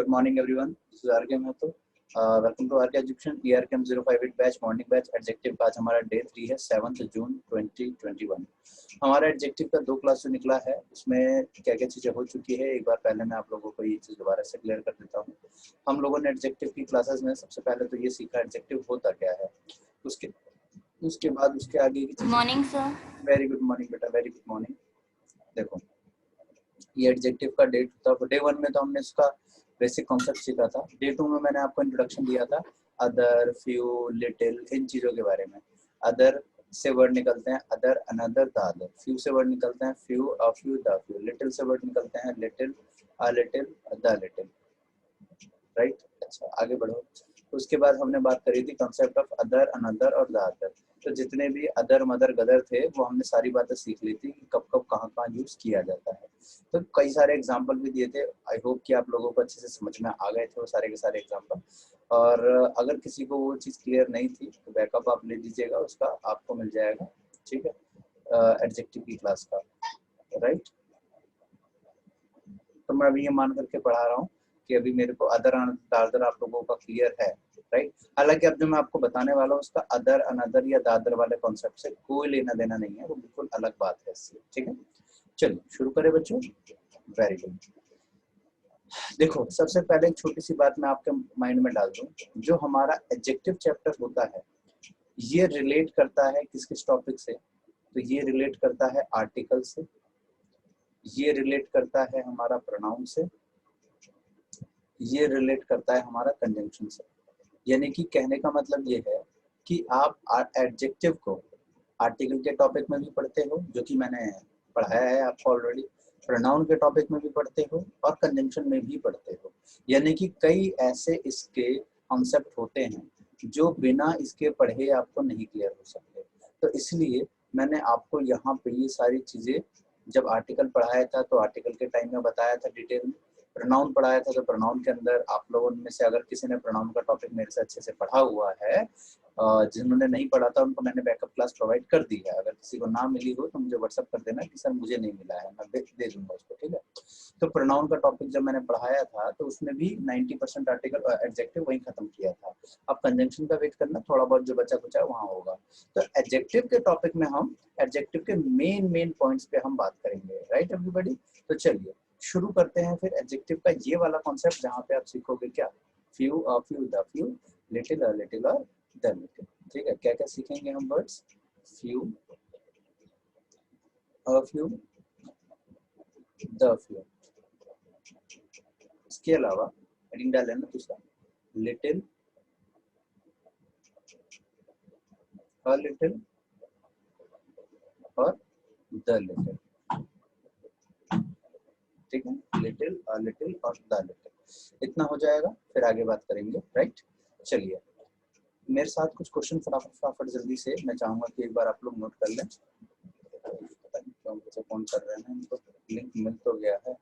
Good morning, everyone. This is RK Mato. Welcome to RK Egyptian ERKM 058 batch morning batch adjective का आज हमारा day 3 है 7 जून 2021। हमारा adjective का 2 क्लास जो निकला है उसमें क्या क्या चीज़ें हो चुकी है एक बार पहले मैं आप लोगों को ये चीज़ दोबारा से क्लियर कर देता हूँ। हम लोगों ने एडजेक्टिव की क्लासेस में सबसे पहले तो ये सीखा एडजेक्टिव होता क्या है, उसके बाद उसके आगे की morning sir. Very good morning बेटा, वेरी गुड मॉर्निंग। देखो ये एडजेक्टिव का डे था, डे 1 में तो हमने इसका बेसिक कॉन्सेप्ट सीखा था। डे 2 में मैंने आपको इंट्रोडक्शन दिया था अदर, फ्यू, लिटिल, इन चीज़ों के बारे में। अदर से वर्ड निकलते हैं other, another, the other. Few से वर्ड निकलते हैं few, a few, the few. Little से वर्ड निकलते हैं little, a little, the little. Right, अच्छा आगे बढ़ो। उसके बाद हमने बात करी थी कॉन्सेप्ट ऑफ अदर, अनदर और द अदर। तो जितने भी अदर, मदर, गदर थे वो हमने सारी बातें सीख ली थी कि कब कब कहाँ कहाँ यूज किया जाता है। तो कई सारे एग्जाम्पल भी दिए थे। आई होप कि आप लोगों को अच्छे से समझ में आ गए थे वो सारे के सारे एग्जाम्पल। और अगर किसी को वो चीज़ क्लियर नहीं थी तो बैकअप आप ले दीजिएगा, उसका आपको मिल जाएगा। ठीक है, एडजेक्टिव की क्लास का। राइट, तो मैं अभी ये मान करके पढ़ा रहा हूँ कि अभी मेरे को अदर, अनदर आप लोगों का क्लियर है। राइट, हालांकि अब जो मैं आपको बताने वाला हूँ उसका अदर, अनदर या दादर वाले कॉन्सेप्ट से कोई लेना देना नहीं है, वो बिल्कुल अलग बात है इससे। ठीक है, चलिए शुरू करें बच्चों। Very good. देखो सबसे पहले एक छोटी सी बात मैं आपके माइंड में डाल दूं। जो हमारा एडजेक्टिव चैप्टर होता है ये रिलेट करता है किस किस टॉपिक से, तो ये रिलेट करता है आर्टिकल से, ये रिलेट करता है हमारा प्रोनाउन से, ये रिलेट करता है हमारा कंजंक्शन से। यानी कि कहने का मतलब ये है कि आप एडजेक्टिव को आर्टिकल के टॉपिक में भी पढ़ते हो, जो कि मैंने पढ़ाया है आपको ऑलरेडी, प्रोनाउन के टॉपिक में भी पढ़ते हो और कंजंक्शन में भी पढ़ते हो। यानी कि कई ऐसे इसके कॉन्सेप्ट होते हैं जो बिना इसके पढ़े आपको नहीं क्लियर हो सकते। तो इसलिए मैंने आपको यहाँ पे ये सारी चीज़ें जब आर्टिकल पढ़ाया था तो आर्टिकल के टाइम में बताया था डिटेल में। प्रोनाउन पढ़ाया था तो प्रोनाउन के अंदर आप लोगों में से अगर किसी ने प्रोनाउन का टॉपिक मेरे से अच्छे से पढ़ा हुआ है, जिन्होंने नहीं पढ़ा था उनको मैंने बैकअप क्लास प्रोवाइड कर दी है। अगर किसी को ना मिली हो तो मुझे व्हाट्सअप कर देना कि सर मुझे नहीं मिला है, मैं दे दूंगा उसको। ठीक है, तो प्रोनाउन का टॉपिक जब मैंने पढ़ाया था तो उसमें भी 90% आर्टिकल एडजेक्टिव वहीं खत्म किया था। अब कंजंक्शन का वेट करना, थोड़ा बहुत जो बचा कुचा वहाँ होगा। तो एडजेक्टिव के टॉपिक में हम एडजेक्टिव के मेन पॉइंट्स पे हम बात करेंगे। राइट एवरीबॉडी, तो चलिए शुरू करते हैं फिर एडजेक्टिव का ये वाला कॉन्सेप्ट जहाँ पे आप सीखोगे क्या, few, a few, the few, little, a little और द लिटिल। ठीक है, क्या क्या सीखेंगे हम words, few, a few, the few. इसके अलावा हेडिंग डाल लेना दूसरा, लिटिल, अ लिटिल और द लिटिल। ठीक है, लिटिल, अ लिटिल और द लिटिल, इतना हो जाएगा, फिर आगे बात करेंगे। राइट, चलिए मेरे साथ कुछ क्वेश्चन फटाफट जल्दी से मैं चाहूंगा कि एक बार आप लोग नोट कर लें। पता नहीं क्यों मुझे फोन कर रहे हैं, इनको लिंक मिल तो गया है।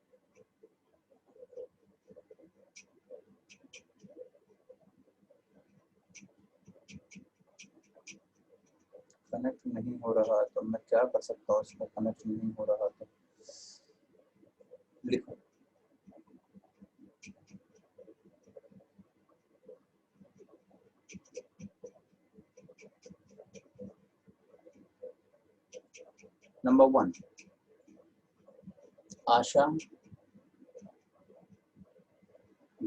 कनेक्ट नहीं हो रहा तो मैं क्या कर सकता हूँ, इसमें कनेक्ट नहीं हो रहा तो लिखो। Number 1, Asha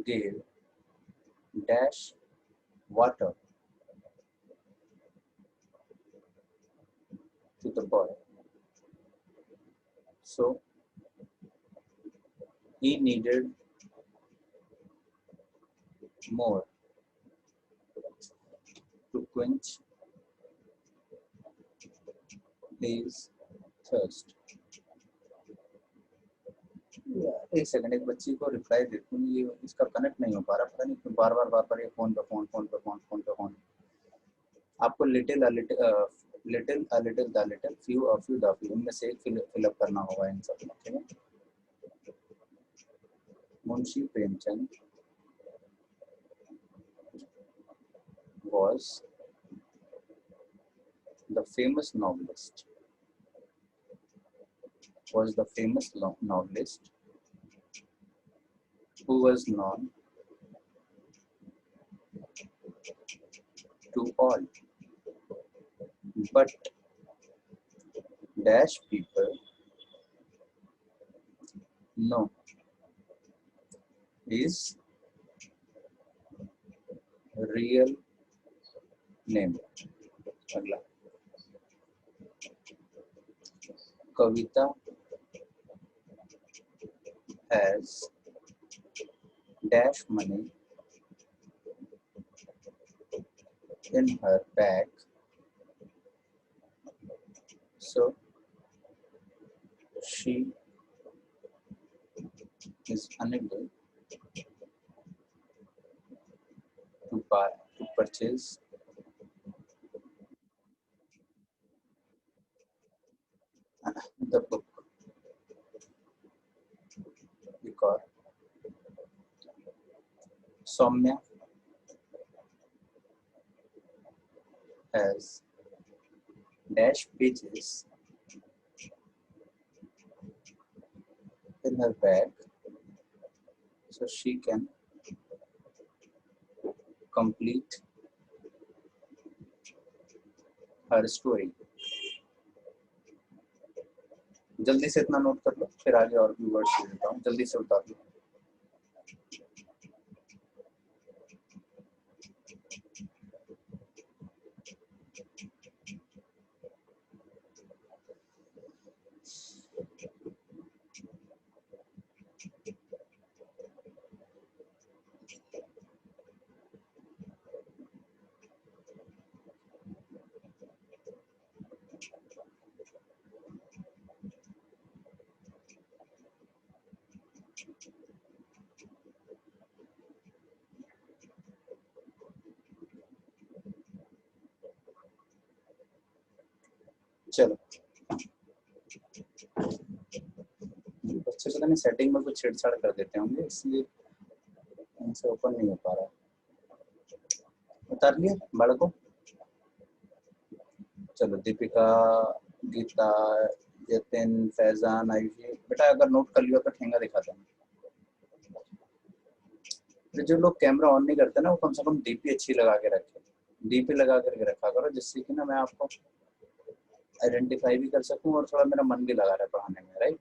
gave dash water to the boy, so he needed more to quench his thirst। एक सेकंड, एक बच्ची को रिप्लाई देती हूँ, ये इसका कनेक्ट नहीं हो पा रहा, पता नहीं क्यों बार बार ये फोन पे फोन। आपको little, little, the little, few, a few, the few, इनमें से एक फिलअप करना होगा इन सब में। ठीक है, Munshi Premchand was the famous novelist who was known to all, but dash people know his real name. अगला, कविता has dash money in her bag, so she is unable to purchase the book because Soumya has dash pages in her bag, so she can complete her story. जल्दी से इतना note कर लो, फिर आगे और भी words दे देता हूँ, जल्दी से उतार लो। चलो, बच्चे पता नहीं सेटिंग में कुछ छेड़छाड़ कर देते होंगे, इसलिए इनसे ओपन नहीं हो पा रहा। उतार लिया बालकों? चलो, दीपिका, गीता, जतिन, फैजान, आयुषी, बेटा अगर नोट कर लिया तो ठेंगा दिखा देना। जो लोग कैमरा ऑन नहीं करते ना, वो कम से कम डीपी अच्छी लगा के रखे, डीपी लगा करके रखा करो, जिससे कि ना मैं आपको आइडेंटिफाई भी कर सकूं और थोड़ा मेरा मन भी लगा रहा है पढ़ाने में, राइट?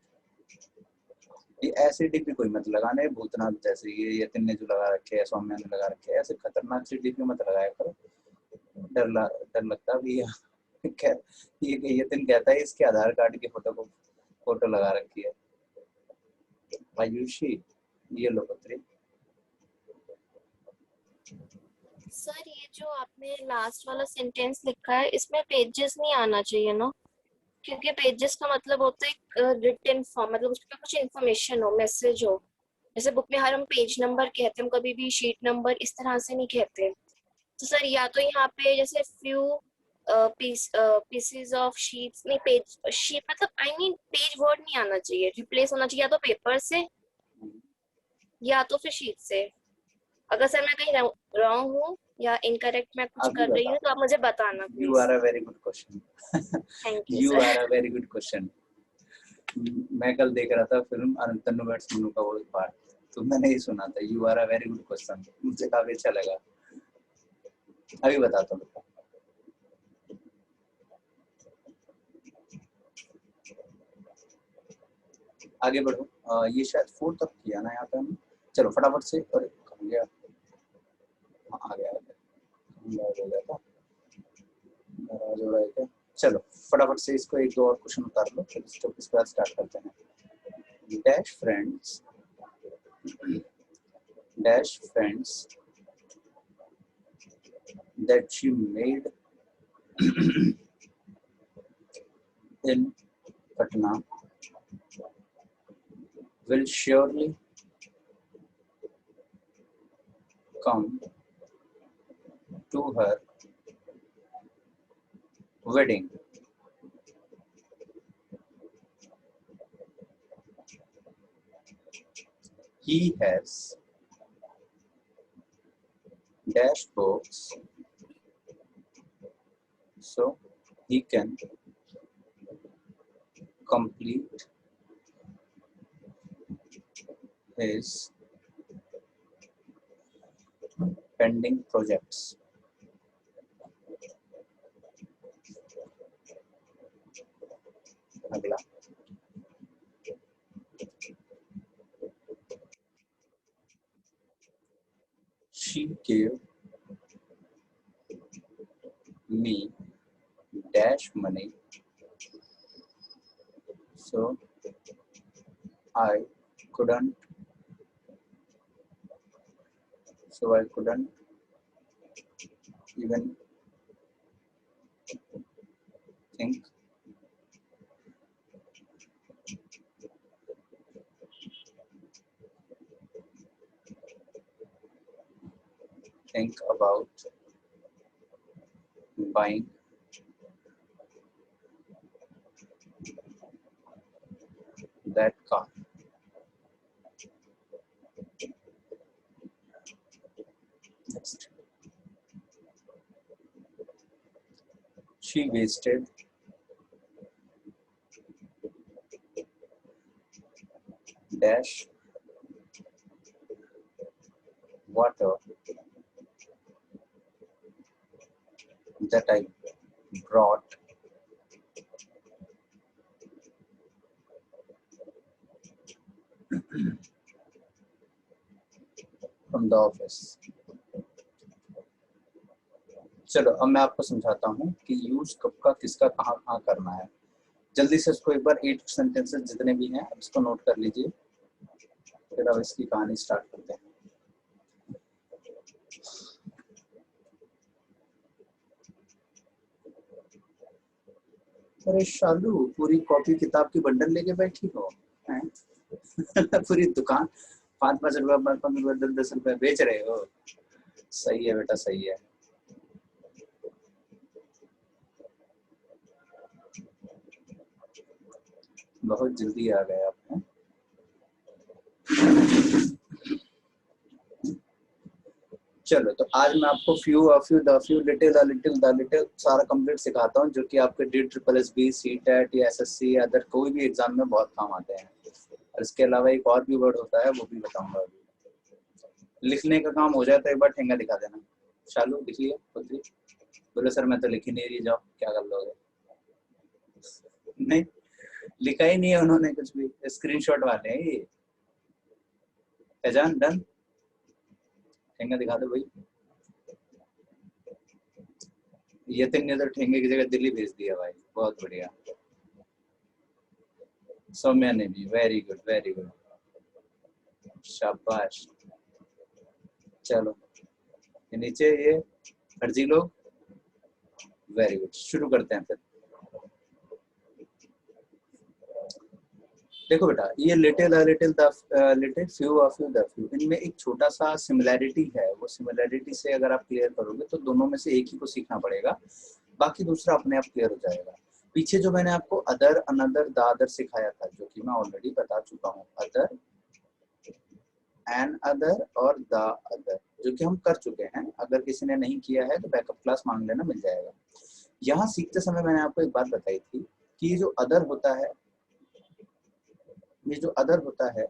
ये ऐसी डीपी कोई मत लगाने भूतनाथ जैसे ये यतिन ने जो लगा रखे है, सौम्या ने लगा रखे है, ऐसे खतरनाक सी डीपी मत लगाया करो, डर लगता भी है। ये यतिन कहता है इसके आधार कार्ड की फोटो लगा रखी है। आयुषी, ये लो पत्री। सर, ये जो आपने लास्ट वाला सेंटेंस लिखा है, इसमें पेजेस नहीं आना चाहिए ना, क्योंकि पेजेस का मतलब होता है रिटन फॉर्म, मतलब उसमें कुछ इन्फॉर्मेशन हो, मैसेज हो। जैसे बुक में हर हम पेज नंबर कहते हैं, हम कभी भी शीट नंबर इस तरह से नहीं कहते। तो सर, या तो यहाँ पे जैसे फ्यू पीसेस ऑफ शीट्स, नहीं पेज शीट, मतलब आई मीन पेज वर्ड नहीं आना चाहिए, रिप्लेस होना चाहिए या तो पेपर से या तो फिर शीट से। अगर सर मैं कहीं रॉन्ग हूँ या इनकरेक्ट मैं कुछ कर रही हूँ तो आप मुझे बताना please. You are a very good question. Thank you You sir. are a very good question. मैं कल देख रहा था फिल्म तन्नू बैट्स मन्नू का वो पार्ट, तो मैंने ही सुना था You are a very good question. मुझे काफी अच्छा लगा। अभी बताता हूँ। आगे बढ़ो। ये शायद 4 तक किया ना यहाँ पे हमने। चलो फटाफट से, और कहाँ गया? आ गया हो गया था, नाराज हो रहे थे। चलो फटाफट से इसको एक दो और क्वेश्चन उतार लो, फिर इस टॉपिक के बाद स्टार्ट करते हैं। Dash friends that she made in Patna will surely come to her wedding. He has dash books, so he can complete his pending projects. अगला she gave me dash money so I couldn't even think about buying that car. Next. She wasted dash water that I brought from the office. चलो अब मैं आपको समझाता हूँ कि use कब का किसका कहाँ कहाँ करना है। जल्दी से इसको एक बार 8 सेंटेंसेस जितने भी हैं इसको नोट कर लीजिए, फिर अब इसकी कहानी स्टार्ट करते हैं। अरे शालू, पूरी कॉपी किताब की बंडल लेके बैठी हो हैं? पूरी दुकान 5-5 रुपए 5-5 रुपए 10-10 रुपए बेच रहे हो। सही है बेटा, सही है। बहुत जल्दी आ गए आप हैं। चलो तो आज मैं आपको few a few the few little a little the little सारा कंप्लीट सिखाता हूँ, जो कि आपके DSSB CTET या SSC अदर कोई भी एग्जाम में बहुत काम आते हैं। और इसके अलावा एक और भी वर्ड होता है, वो भी बताऊंगा अभी। लिखने का काम हो जाए तो एक बार ठेंगा दिखा देना। शालू लिख लिया खुद ही? बोले सर मैं तो लिख ही नहीं रही, जाओ क्या कर लोगे? नहीं लिखा ही नहीं है उन्होंने कुछ भी, स्क्रीनशॉट वाले हैं ये। पहचान डन, ठेंगा दिखा दो भाई। यतिन ने तो ठेंगे की जगह दिल्ली भेज दिया भाई, बहुत बढ़िया। सौम्या ने भी, वेरी गुड वेरी गुड, शाबाश। चलो ये नीचे ये हरजी लोग, वेरी गुड। शुरू करते हैं फिर। देखो बेटा, ये little little the little few of you the few, इनमें एक छोटा सा सिमिलैरिटी है। वो सिमिलैरिटी से अगर आप क्लियर करोगे तो दोनों में से एक ही को सीखना पड़ेगा, बाकी दूसरा अपने आप क्लियर हो जाएगा। पीछे जो मैंने आपको अदर अनदर द अदर सिखाया था, जो कि मैं ऑलरेडी बता चुका हूँ, अदर एन अदर और द अदर, जो कि हम कर चुके हैं। अगर किसी ने नहीं किया है तो बैकअप क्लास मांग लेना, मिल जाएगा। यहाँ सीखते समय मैंने आपको एक बात बताई थी कि ये जो अदर होता है, ये जो अदर होता है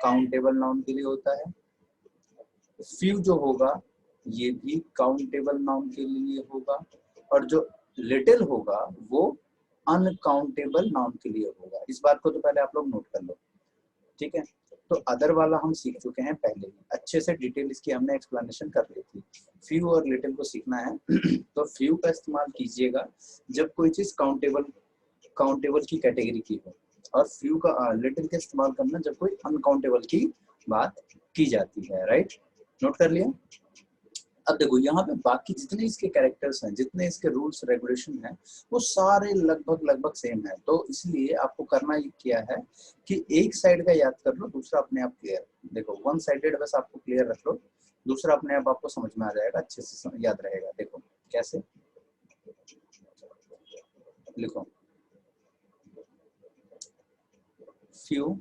काउंटेबल नाउन के लिए होता है। फ्यू जो होगा ये भी काउंटेबल नाउन के लिए होगा, और जो लिटिल होगा वो अनकाउंटेबल नाउन के लिए होगा। इस बात को तो पहले आप लोग नोट कर लो, ठीक है? तो अदर वाला हम सीख चुके हैं पहले ही, अच्छे से डिटेल इसकी हमने एक्सप्लेनेशन कर ली थी। फ्यू और लिटिल को सीखना है तो फ्यू का इस्तेमाल कीजिएगा जब कोई चीज काउंटेबल की कैटेगरी की हो, और फ्यू का लिटिल का इस्तेमाल करना जब कोई अनकाउंटेबल की बात की जाती है। राइट, नोट कर लिया? अब देखो यहाँ पे बाकी जितने इसके कैरेक्टर्स हैं, जितने इसके रूल्स रेगुलेशन हैं, वो सारे लगभग सेम है। तो इसलिए आपको करना ये क्या है कि एक साइड का याद कर लो, दूसरा अपने आप क्लियर। देखो वन साइडेड बस आपको क्लियर रख लो, दूसरा अपने आप आपको समझ में आ जाएगा, अच्छे से याद रहेगा। देखो कैसे, लिखो फ्यू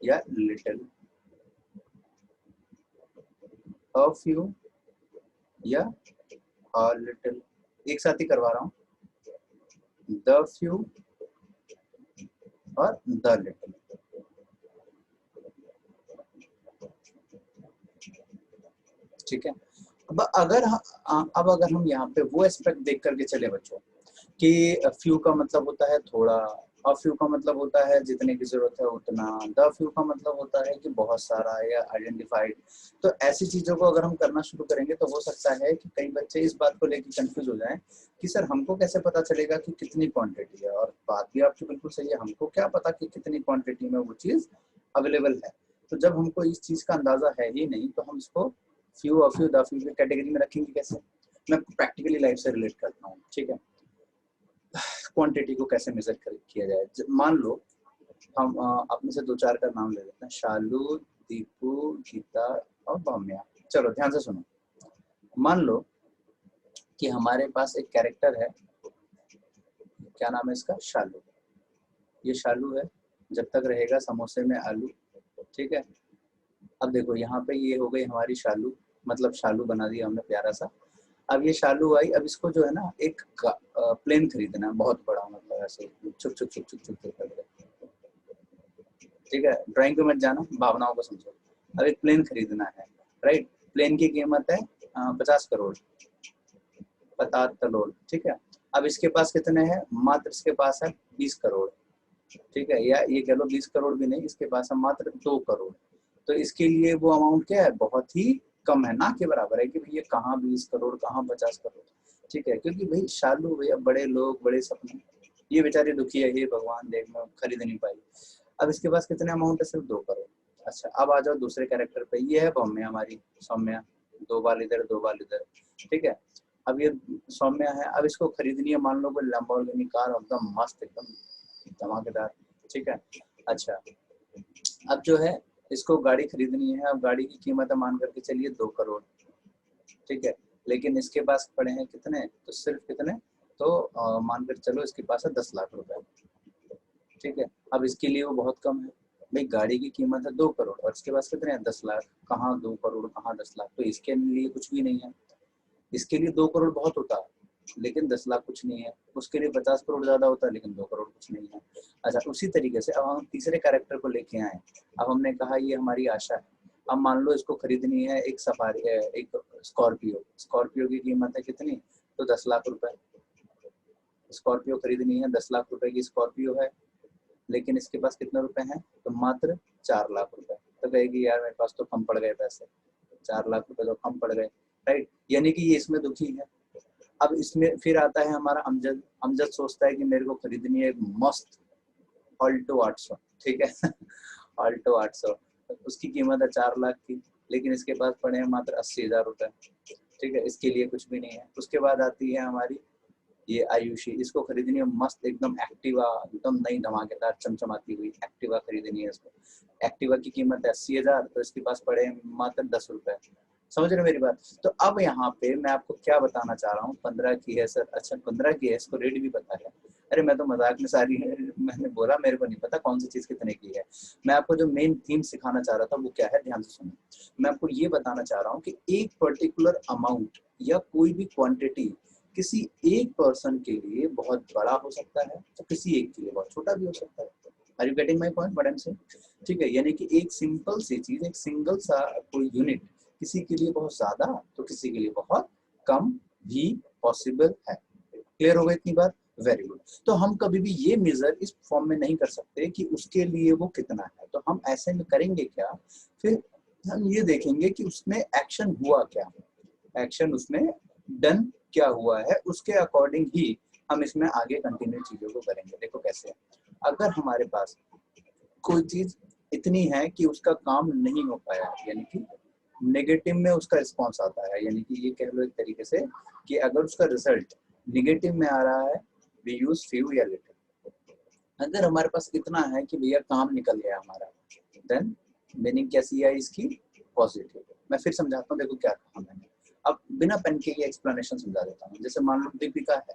या लिटिल, अ फ्यू या अ लिटिल, एक साथ ही करवा रहा हूँ, द फ्यू और द लिटिल। ठीक है? अब अगर हम यहाँ पे वो एस्पेक्ट देख करके चले बच्चों, कि फ्यू का मतलब होता है थोड़ा, अ फ्यू का मतलब होता है जितने की जरूरत है उतना, द फ्यू का मतलब होता है कि बहुत सारा या आइडेंटिफाइड। तो ऐसी चीजों को अगर हम करना शुरू करेंगे तो हो सकता है कि कई बच्चे इस बात को लेकर कंफ्यूज हो जाएं कि सर हमको कैसे पता चलेगा कि कितनी क्वांटिटी है, और बात भी आपकी बिल्कुल सही है, हमको क्या पता कि कितनी क्वांटिटी में वो चीज अवेलेबल है। तो जब हमको इस चीज का अंदाजा है ही नहीं तो हम इसको few, a few, the few की कैटेगरी में रखेंगे कैसे? मैं प्रैक्टिकली लाइफ से रिलेट करता हूँ, ठीक है। क्वांटिटी को कैसे मेजर किया जाए? मान लो हम अपने से 2-4 का नाम ले लेते हैं, शालू, दीपू, गीता और भौम्या। चलो ध्यान से सुनो। मान लो कि हमारे पास एक कैरेक्टर है, क्या नाम है इसका? शालू। ये शालू है, जब तक रहेगा समोसे में आलू, ठीक है। अब देखो यहाँ पे ये हो गई हमारी शालू, मतलब शालू बना दिया हमने प्यारा सा। अब ये शालू आई, अब इसको जो है ना एक प्लेन खरीदना है बहुत बड़ा, मतलब ऐसे छुक छुक छुक छुक छुक करके, ठीक है। ड्राइंग पे मत जाना, भावनाओं को समझो। अब एक प्लेन खरीदना है, राइट। प्लेन की कीमत है 50 करोड़, 50 करोड़, ठीक है। अब इसके पास कितने हैं? मात्र इसके पास है 20 करोड़, ठीक है। या ये कह लो 20 करोड़ भी नहीं, इसके पास है मात्र 2 करोड़। तो इसके लिए वो अमाउंट क्या है? बहुत ही कम है, ना के बराबर है कि भैया कहाँ 20 करोड़ कहाँ 50 करोड़, ठीक है। क्योंकि भाई शालू भैया बड़े लोग बड़े सपने, ये बेचारी दुखी है, ये भगवान देख मैं खरीद नहीं पाई। अब इसके पास कितने अमाउंट है? सिर्फ 2 करोड़। अच्छा अब आ जाओ दूसरे कैरेक्टर पे, ये है भौम्या हमारी, सौम्या, 2 बाल इधर 2 बाल इधर, ठीक है। अब ये सौम्या है, अब इसको खरीदनी है मान लो कोई लैम्बोर्गिनी कार, एकदम मस्त, एकदम धमाकेदार, ठीक है। अच्छा अब जो है इसको गाड़ी खरीदनी है, अब गाड़ी की कीमत है मान करके चलिए 2 करोड़, ठीक है। लेकिन इसके पास पड़े हैं कितने? तो सिर्फ कितने? तो मानकर चलो इसके पास है 10 लाख रुपए, ठीक है। अब इसके लिए वो बहुत कम है, भाई गाड़ी की कीमत है 2 करोड़ और इसके पास कितने हैं? 10 लाख। कहाँ 2 करोड़ कहाँ 10 लाख, तो इसके लिए कुछ भी नहीं है। इसके लिए 2 करोड़ बहुत होता है लेकिन 10 लाख कुछ नहीं है। उसके लिए 50 करोड़ ज्यादा होता है लेकिन 2 करोड़ कुछ नहीं है। अच्छा उसी तरीके से अब हम तीसरे कैरेक्टर को लेके आए। अब हमने कहा ये हमारी आशा है। अब मान लो इसको खरीदनी है एक सफारी, एक स्कॉर्पियो। स्कॉर्पियो की कीमत है कितनी? तो 10 लाख रुपए। स्कॉर्पियो खरीदनी है, 10 लाख रुपए की स्कॉर्पियो है, लेकिन इसके पास कितने रुपए हैं? तो मात्र 4 लाख रुपए। तो कहेगी यार मेरे पास तो कम पड़ गए पैसे, 4 लाख रुपए तो कम पड़ गए, राइट। यानी कि ये इसमें दुखी है। अब इसमें फिर आता है हमारा अमजद। अमजद सोचता है कि मेरे को खरीदनी है एक मस्त ऑल्टो 800, ठीक है। ऑल्टो 800, उसकी कीमत है 4 लाख की, लेकिन इसके पास पड़े हैं मात्र 80,000 रुपए, ठीक है। इसके लिए कुछ भी नहीं है। उसके बाद आती है हमारी ये आयुषी, इसको खरीदनी है मस्त एकदम एक्टिवा, एकदम नई धमाकेदार चमचमाती हुई एक्टिवा खरीदनी है इसको। एक्टिवा की कीमत है 80,000, तो इसके पास पड़े हैं मात्र 10 रुपए। समझ रहे मेरी बात? तो अब यहाँ पे मैं आपको क्या बताना चाह रहा हूँ, 15 की है सर, अच्छा 15 की है, इसको रेट भी पता है। अरे मैं तो मजाक में सारी मैंने बोला मेरे को नहीं पता कौन सी चीज कितने की है। मैं आपको जो मेन थीम सिखाना चाह रहा था वो क्या है, ध्यान से सुनो। मैं आपको ये बताना चाह रहा हूँ कि एक पर्टिकुलर अमाउंट या कोई भी क्वांटिटी किसी एक पर्सन के लिए बहुत बड़ा हो सकता है तो किसी एक के लिए बहुत छोटा भी हो सकता है। Are you getting my point what I am saying? ठीक है, यानी कि एक सिंपल सी चीज, एक सिंगल सा कोई यूनिट किसी के लिए बहुत ज्यादा तो किसी के लिए बहुत कम भी पॉसिबल है। क्लियर हो गई इतनी बात? Very good. तो हम कभी भी ये मेजर इस फॉर्म में नहीं कर सकते कि उसके लिए वो कितना है, तो हम ऐसे में करेंगे क्या? फिर हम ये देखेंगे कि उसमें एक्शन हुआ क्या, एक्शन उसमें डन क्या हुआ है, उसके अकॉर्डिंग ही हम इसमें आगे कंटिन्यू चीजों को करेंगे। देखो कैसे, अगर हमारे पास कोई चीज इतनी है कि उसका काम नहीं हो पाया, यानी कि नेगेटिव में उसका रिस्पॉन्स आता है, यानी कि ये कह लो एक तरीके से कि अगर उसका रिजल्ट नेगेटिव में आ रहा है, वी यूज फ्यू या लिटिल। अगर हमारे पास इतना है कि भैया काम निकल गया हमारा, देन मीनिंग कैसी है इसकी? पॉजिटिव। मैं फिर समझाता हूँ, देखो क्या कहा मैंने। अब बिना पेन के ये एक्सप्लेनेशन समझा देता हूँ। जैसे मान लो दीपिका है,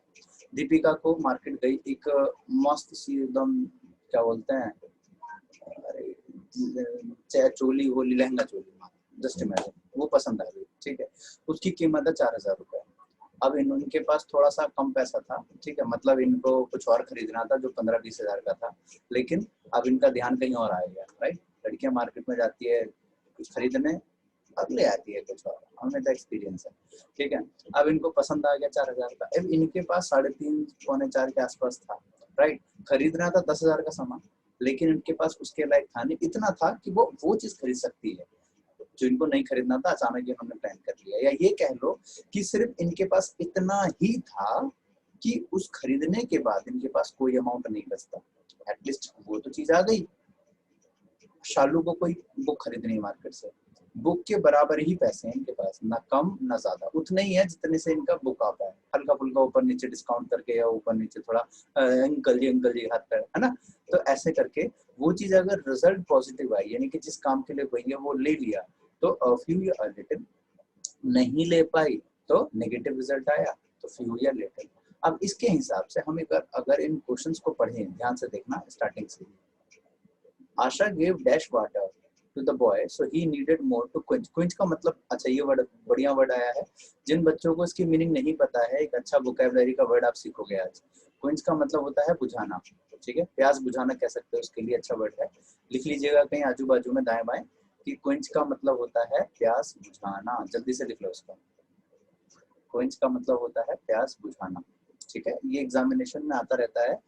दीपिका को मार्केट गई एक मस्त सी एकदम, क्या बोलते हैं, अरे चाहे चोली वोली लहंगा चोली, जस्ट इमेजिन, वो पसंद आ गई, ठीक है। उसकी कीमत है 4,000 रुपए। अब इनके पास थोड़ा सा कम पैसा था, ठीक है, मतलब इनको कुछ और खरीदना था जो 15-20 हजार का था, लेकिन अब इनका ध्यान कहीं और आ गया, राइट। लड़कियां मार्केट में जाती है कुछ खरीदने, अगले आती है कुछ और, हमें तो एक्सपीरियंस है, ठीक है। अब इनको पसंद आ गया 4000 का, अब इनके पास 3.5 पौने 4 के आसपास था, राइट। खरीदना था 10,000 का सामान, लेकिन इनके पास उसके लायक था नहीं, इतना था कि वो चीज खरीद सकती है जो इनको नहीं खरीदना था, अचानक इन्होंने प्लान कर लिया। या ये कह लो कि सिर्फ इनके पास इतना ही था कि उस खरीदने के बाद इनके पास कोई अमाउंट नहीं बचता, एटलीस्ट वो तो चीज आ गई। शालू को कोई बुक खरीदनी है मार्केट से, बुक के बराबर ही पैसे हैं इनके पास, ना कम ना ज्यादा, उतने ही है जितने से इनका बुक आता है, हल्का फुल्का ऊपर नीचे डिस्काउंट करके या ऊपर नीचे थोड़ा अंकल जी हाथ पैर, है ना। तो ऐसे करके वो चीज अगर रिजल्ट पॉजिटिव आई, यानी कि जिस काम के लिए भैया वो ले लिया, तो फ्यू या लिटिल, नहीं ले पाई तो नेगेटिव रिजल्ट आया, तो फ्यू या लिटिल। अब इसके हिसाब से हम अगर इन क्वेश्चंस को पढ़ें, ध्यान से देखना स्टार्टिंग से। आशा gave dash water to the boy so he needed more to quench। quench का मतलब, अच्छा ये वर्ड बढ़िया वर्ड आया है, जिन बच्चों को इसकी मीनिंग नहीं पता है, एक अच्छा वोकैबुलरी का वर्ड आप सीखोगे आज। quench का मतलब होता है बुझाना, ठीक है, प्यास बुझाना कह सकते हो, उसके लिए अच्छा वर्ड है, लिख लीजिएगा कहीं आजू बाजू में दाएं बाएं कि quench का मतलब होता है प्यास बुझाना, जल्दी से लिख लो इसको। quench का मतलब होता है प्यास बुझाना, ठीक है, ये एग्जामिनेशन में आता रहता है।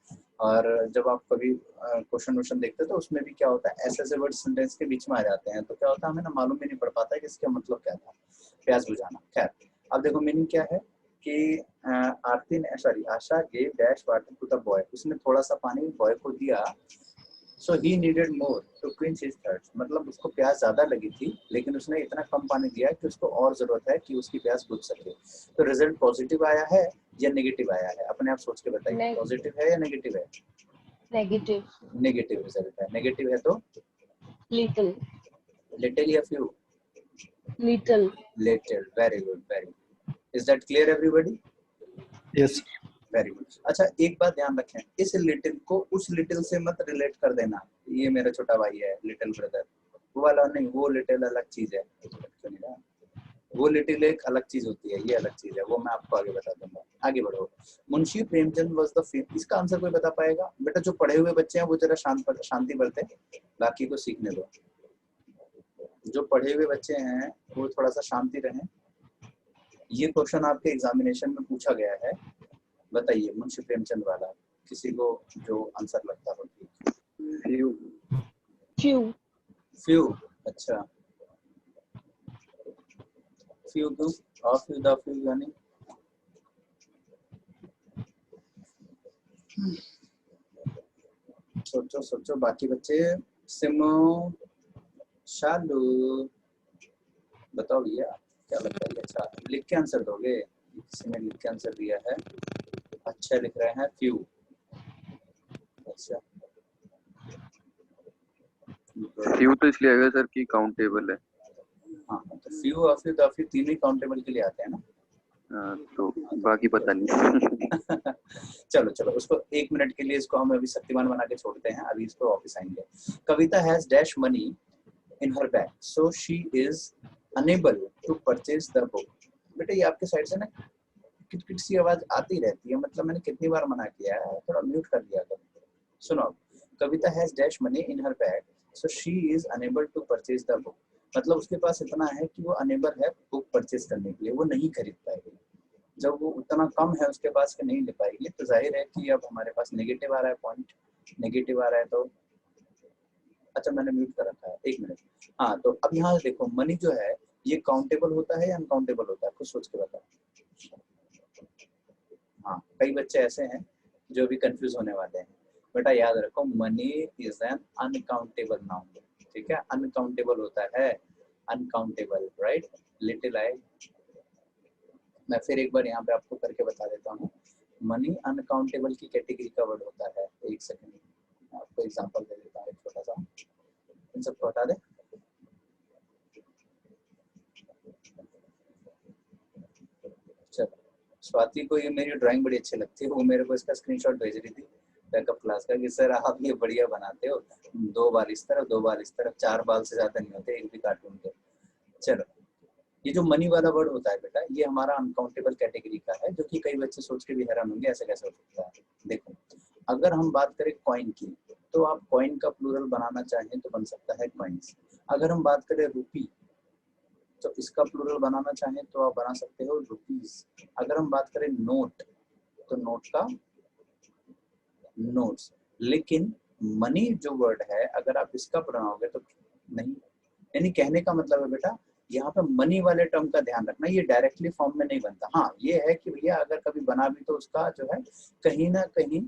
और जब आप कभी क्वेश्चन वोश्चन देखते हो तो उसमें भी क्या होता है, ऐसे वर्ड सेंटेंस के बीच में आ जाते हैं, तो क्या होता है हमें ना मालूम भी नहीं पड़ पाता है कि इसका मतलब क्या था, प्यास बुझाना। खैर, अब देखो मीनिंग क्या है कि आरती ने, sorry, Asha gave dash water to the boy, उसने थोड़ा सा पानी बॉय को दिया, so he needed more to quench his thirst, मतलब उसको प्यास ज्यादा लगी थी लेकिन उसने इतना कम पानी दिया कि उसको और जरूरत है कि उसकी प्यास बुझ सके। तो रिजल्ट पॉजिटिव आया है या नेगेटिव आया है, अपने आप सोच के बताइए, पॉजिटिव है या नेगेटिव है? नेगेटिव। नेगेटिव रिजल्ट है। नेगेटिव है तो लिटिल। लिटिल या few? Little. Little, very good, very good. Is that clear everybody? Yes. Very good. अच्छा एक बात ध्यान रखें, इस लिटिल को उस लिटिल से मत रिलेट कर देना, ये मेरा छोटा भाई है लिटिल ब्रदर, वो वाला नहीं, वो लिटिल अलग चीज है, वो लिटिल एक अलग चीज होती है, ये अलग चीज है, वो मैं आपको आगे बता दूंगा। आगे बढ़ो। Munshi Premchand was the fame, इसका आंसर कोई बता पाएगा? बेटा जो पढ़े हुए बच्चे हैं वो जरा शांति बरते, बाकी को सीखने दो। जो पढ़े हुए बच्चे हैं वो थोड़ा सा शांति रहें। ये क्वेश्चन आपके एग्जामिनेशन में पूछा गया है, बताइए मुंशी प्रेमचंद वाला, किसी को जो आंसर लगता हो। फ्यू। फ्यू। फ्यू, अच्छा, फ्यू क्यों? और फ्यू द फ्यू यानी सोचो सोचो बाकी बच्चे। सिमो, शालू, बताओ भैया क्या लगता है? अच्छा लिख के आंसर दोगे, किसी ने लिख के आंसर दिया है, अच्छा लिख रहे हैं फ्यू, अच्छा फ्यू तो इसलिए आएगा सर कि काउंटेबल है। हाँ, तो फ्यू और फ्यू द फ्यू तीनों काउंटेबल के लिए आते हैं ना। तो बाकी पता नहीं। चलो चलो, उसको 1 मिनट के लिए इसको हम अभी शक्तिमान बना के छोड़ते हैं, अभी इसको वापस आएंगे। Kavita has dash money in her bag so she is unable to purchase the book. बेटा ये आपके साइड से ना किट सी आवाज आती रहती है, मतलब मैंने कितनी बार मना किया है, थोड़ा म्यूट कर दिया करो। सुनो, Kavita has dash money in her bag so she is unable to purchase the book, मतलब उसके पास इतना है कि वो अनेबल है बुक परचेज करने के लिए, वो नहीं खरीद पाएगी। जब वो उतना कम है उसके पास कि नहीं ले पाएगी, तो जाहिर है कि अब हमारे पास नेगेटिव आ रहा है, पॉइंट नेगेटिव आ रहा है। तो अच्छा मैंने म्यूट कर रखा है, 1 मिनट। हाँ, तो अब यहाँ देखो, मनी जो है ये काउंटेबल होता है या अनकाउंटेबल होता है, कुछ सोच के बताओ। हाँ, कई बच्चे ऐसे हैं जो भी कंफ्यूज होने वाले हैं। बेटा याद रखो, money is an uncountable noun, ठीक है, अनकाउंटेबल होता है, अनकाउंटेबल, राइट। लिटिल आई, मैं फिर एक बार यहाँ पे आपको करके बता देता हूँ, मनी अनकाउंटेबल की कैटेगरी का वर्ड होता है। एक सेकंड, आपको एग्जांपल दे देता हूँ एक छोटा सा, इन सबको हटा दे। चलो, स्वाति को ये मेरी ड्राइंग बड़ी अच्छी लगती है, वो मेरे को इसका स्क्रीनशॉट भेज रही थी बैकअप क्लास का कि सर आप ये बढ़िया बनाते हो, 2 बाल इस तरफ 2 बाल इस तरफ, 4 बाल से ज्यादा नहीं होते एक भी कार्टून के। चलो, ये जो मनी वाला वर्ड होता है बेटा, ये हमारा अनकाउंटेबल कैटेगरी का है, जो कि कई बच्चे सोच के भी हैरान होंगे ऐसे कैसे हो सकता है। देखो, अगर हम बात करें कॉइन की, तो आप कॉइन का प्लूरल बनाना चाहें तो बन सकता है कॉइन्स। अगर हम बात करें रूपी, तो इसका प्लूरल बनाना चाहें तो आप बना सकते हो रुपीज। अगर हम बात करें नोट, तो नोट का नोट्स। लेकिन मनी जो वर्ड है अगर आप इसका बनाओगे तो नहीं। यानी कहने का मतलब है बेटा यहाँ पे मनी वाले टर्म का ध्यान रखना, ये डायरेक्टली फॉर्म में नहीं बनता। हाँ ये है कि भैया अगर कभी बना भी तो उसका जो है कहीं ना कहीं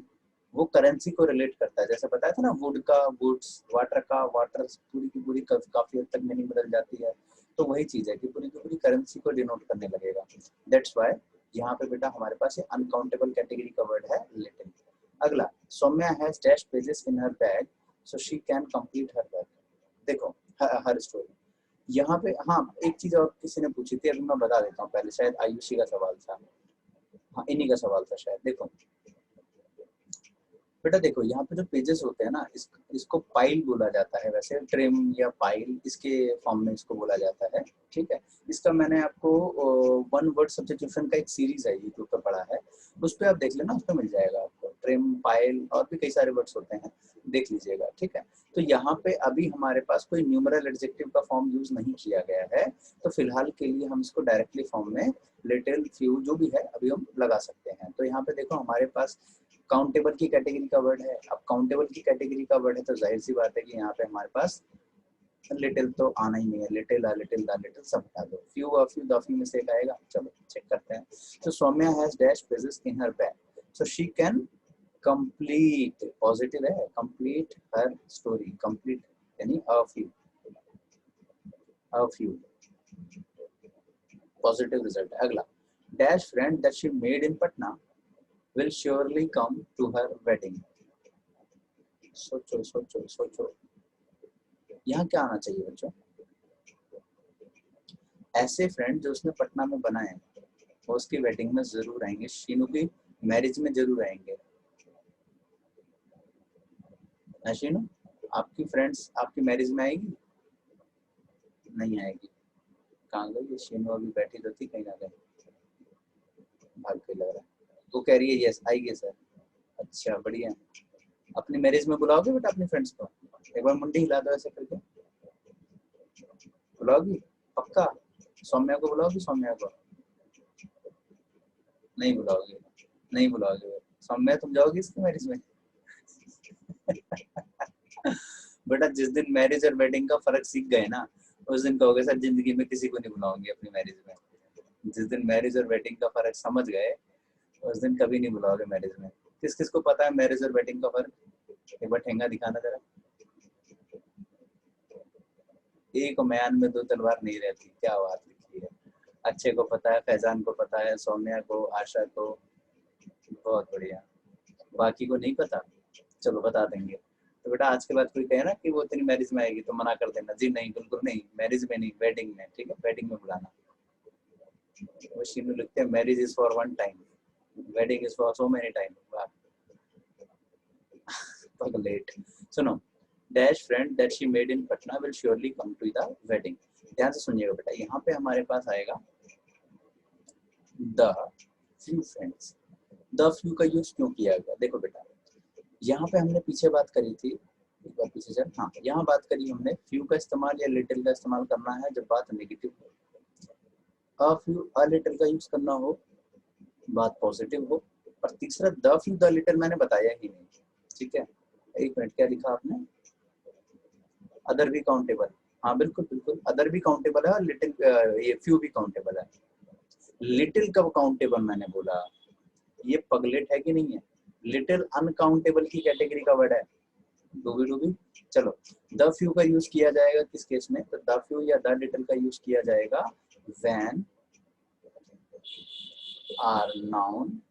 वो करेंसी को रिलेट करता है। जैसे बताया था ना, वुड का वुड्स, वाटर का वाटर, पूरी की पूरी काफी हद तक मीनिंग बदल जाती है। तो वही चीज है कि पूरी की पूरी करेंसी को डिनोट करने लगेगा। दैट्स व्हाई यहाँ पे बेटा हमारे पास ये अनकाउंटेबल कैटेगरी का वर्ड है लिटिल। अगला, Saumya has dash pages in her bag so she can complete her bag. देखो हर स्टोरी यहाँ पे। हाँ एक चीज और किसी ने पूछी थी, अभी मैं बता देता हूँ पहले, शायद आयुषी का सवाल था। हाँ इन्हीं का सवाल था शायद। देखो बेटा देखो यहाँ पे जो पेजेस होते हैं ना, इसको पाइल बोला जाता है। वैसे ट्रिम या पाइल इसके फॉर्म में इसको बोला जाता है, ठीक है। इसका मैंने आपको वन वर्ड सब्स्टिट्यूशन का एक सीरीज है यूट्यूब पे पढ़ा है, उस पर आप देख लेना, उस पर मिल जाएगा आपको। ट्रिम, पाइल और भी कई सारे वर्ड्स होते हैं, देख लीजिएगा, ठीक है। तो यहाँ पे अभी हमारे पास कोई न्यूमरल एडजेक्टिव का फॉर्म यूज नहीं किया गया है, तो फिलहाल के लिए हम इसको डायरेक्टली फॉर्म में लिटिल, फ्यू जो भी है अभी हम लगा सकते हैं। तो यहाँ पे देखो हमारे पास काउंटेबल की कैटेगरी का वर्ड है। अब काउंटेबल की कैटेगरी का वर्ड है तो जाहिर सी बात है कि यहाँ पे हमारे पास लिटिल तो आना ही नहीं है। लिटिल, लिटिल, द लिटिल सब हटा दो। Few, a few, the few में से एक आएगा। चलो चेक करते हैं। तो Saumya has dash pages in her bag so she can complete, positive है, कंप्लीट हर स्टोरी। कंप्लीट यानी अ फ्यू पॉजिटिव रिजल्ट है। अगला, dash friend that she made in Patna will surely come to her wedding। सोचो सोचो सोचो, यहाँ क्या आना चाहिए बच्चों? ऐसे फ्रेंड जो उसने पटना में बनाए वो उसकी वेडिंग में जरूर आएंगे, शीनू की मैरिज में जरूर आएंगे। शीनू आपकी फ्रेंड्स आपकी मैरिज में आएगी? नहीं आएगी। कहाँ गई शीनू? अभी बैठी तो थी कहीं ना कहीं, भाग के लग रहा है। वो कह रही है यस आएगी सर। अच्छा बढ़िया। अपनी मैरिज में बुलाओगे बेटा अपनी फ्रेंड्स को? एक बार मुंडी हिला दो ऐसे करके। बुलाओगी पक्का? सौम्या को बुलाओगी? सौम्या को नहीं बुलाओगी? नहीं बुलाओगे? सौम्या तुम जाओगी इसकी मैरिज में? बेटा जिस दिन मैरिज और वेडिंग का फर्क सीख गए ना, उस दिन कहोगे सर जिंदगी में किसी को नहीं बुलाऊंगी अपनी मैरिज में। जिस दिन मैरिज और वेडिंग का फर्क समझ गए उस दिन कभी नहीं बुलाओगे मैरिज में। किस किस को पता है मैरिज और वेडिंग का फर्क? एक बार ठेंगा दिखाना जरा। एक म्यान में दो तलवार नहीं रहती, क्या बात लिखी है। अच्छे को पता है, फैजान को पता है, सौम्या को, आशा को, बहुत बढ़िया। बाकी को नहीं पता? चलो बता देंगे। तो बेटा आज के बाद कोई कहे ना कि वो तेरी मैरिज में आएगी तो मना कर देना, जी नहीं बिल्कुल नहीं, मैरिज में नहीं, वेडिंग में, ठीक है, वेडिंग में बुलाना। वो शीनू लिखते हैं marriage is for one time, wedding is for so many time. Late. सुनो, dash friend that she made in Patna will surely come to the wedding. ध्यान से सुनिएगा बेटा, यहाँ पे हमारे पास आएगा the few friends. The few का यूज क्यों किया गया? देखो बेटा यहाँ पे हमने पीछे बात करी थी, एक बार पीछे चल। हाँ यहाँ बात करी हमने फ्यू का इस्तेमाल या लिटिल का इस्तेमाल करना है जब बात नेगेटिव हो। अ फ्यू, अ लिटिल का यूज करना हो बात पॉजिटिव हो। और तीसरा द फ्यू द लिटिल मैंने बताया ही नहीं, ठीक है। एक मिनट, क्या लिखा आपने? अदर भी काउंटेबल। हाँ बिल्कुल बिल्कुल, अदर भी काउंटेबल है और लिटिल, ये फ्यू भी काउंटेबल है। लिटिल कब काउंटेबल मैंने बोला? ये पगलेट है कि नहीं है? लिटिल अनकाउंटेबल की कैटेगरी का वर्ड है। डूबी डूबी। चलो, द फ्यू का यूज किया जाएगा किस केस में? तो द फ्यू या द लिटिल का यूज किया जाएगा when our noun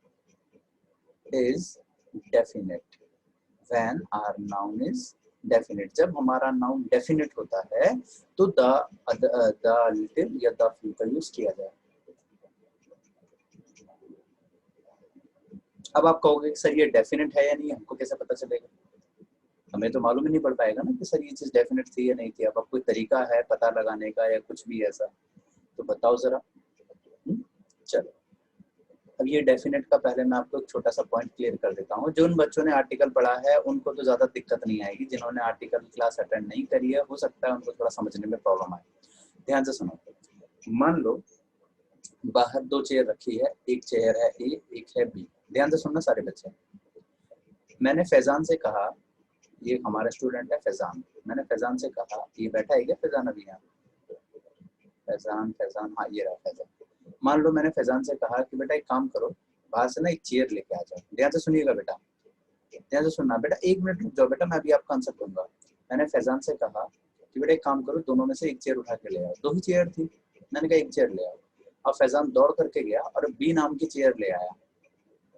is definite. When our noun is definite, जब हमारा नाउन डेफिनेट होता है तो द लिटिल या द फ्यू का यूज किया जाए। अब आप कहोगे सर ये डेफिनेट है या नहीं, हमको कैसे पता चलेगा? हमें तो मालूम ही नहीं पड़ पाएगा ना कि सर ये चीज डेफिनेट थी या नहीं थी। अब कोई तरीका है पता लगाने का या कुछ भी ऐसा तो बताओ जरा। चलो, अब ये डेफिनेट का पहले मैं आपको एक छोटा सा पॉइंट क्लियर कर देता हूँ। जो उन बच्चों ने आर्टिकल पढ़ा है उनको तो ज्यादा दिक्कत नहीं आएगी, जिन्होंने आर्टिकल क्लास अटेंड नहीं करी है हो सकता है उनको थोड़ा समझने में प्रॉब्लम आए। ध्यान से सुनो, मान लो बाहर दो चेयर रखी है, एक चेयर है ए, एक है बी। ध्यान से सुनना सारे बच्चे। मैंने फैजान से कहा, ये हमारा स्टूडेंट है फैजान, मैंने फैजान से कहा, ये बैठा है क्या फैजान अभी यहाँ? फैजान फैजान हाँ ये रहा फैजान। मान लो मैंने फैजान से कहा कि बेटा एक काम करो, बाहर से ना एक चेयर लेके आ जाओ। ध्यान से सुनिएगा बेटा, ध्यान से सुनना बेटा, एक मिनट रुक जाओ बेटा, मैं अभी आपका आंसर दूंगा। मैंने फैजान से कहा कि बेटा एक काम करो, दोनों में से एक चेयर उठा के ले आओ। दो ही चेयर थी, मैंने कहा एक चेयर ले आओ। अब फैजान दौड़ करके गया और बी नाम की चेयर ले आया,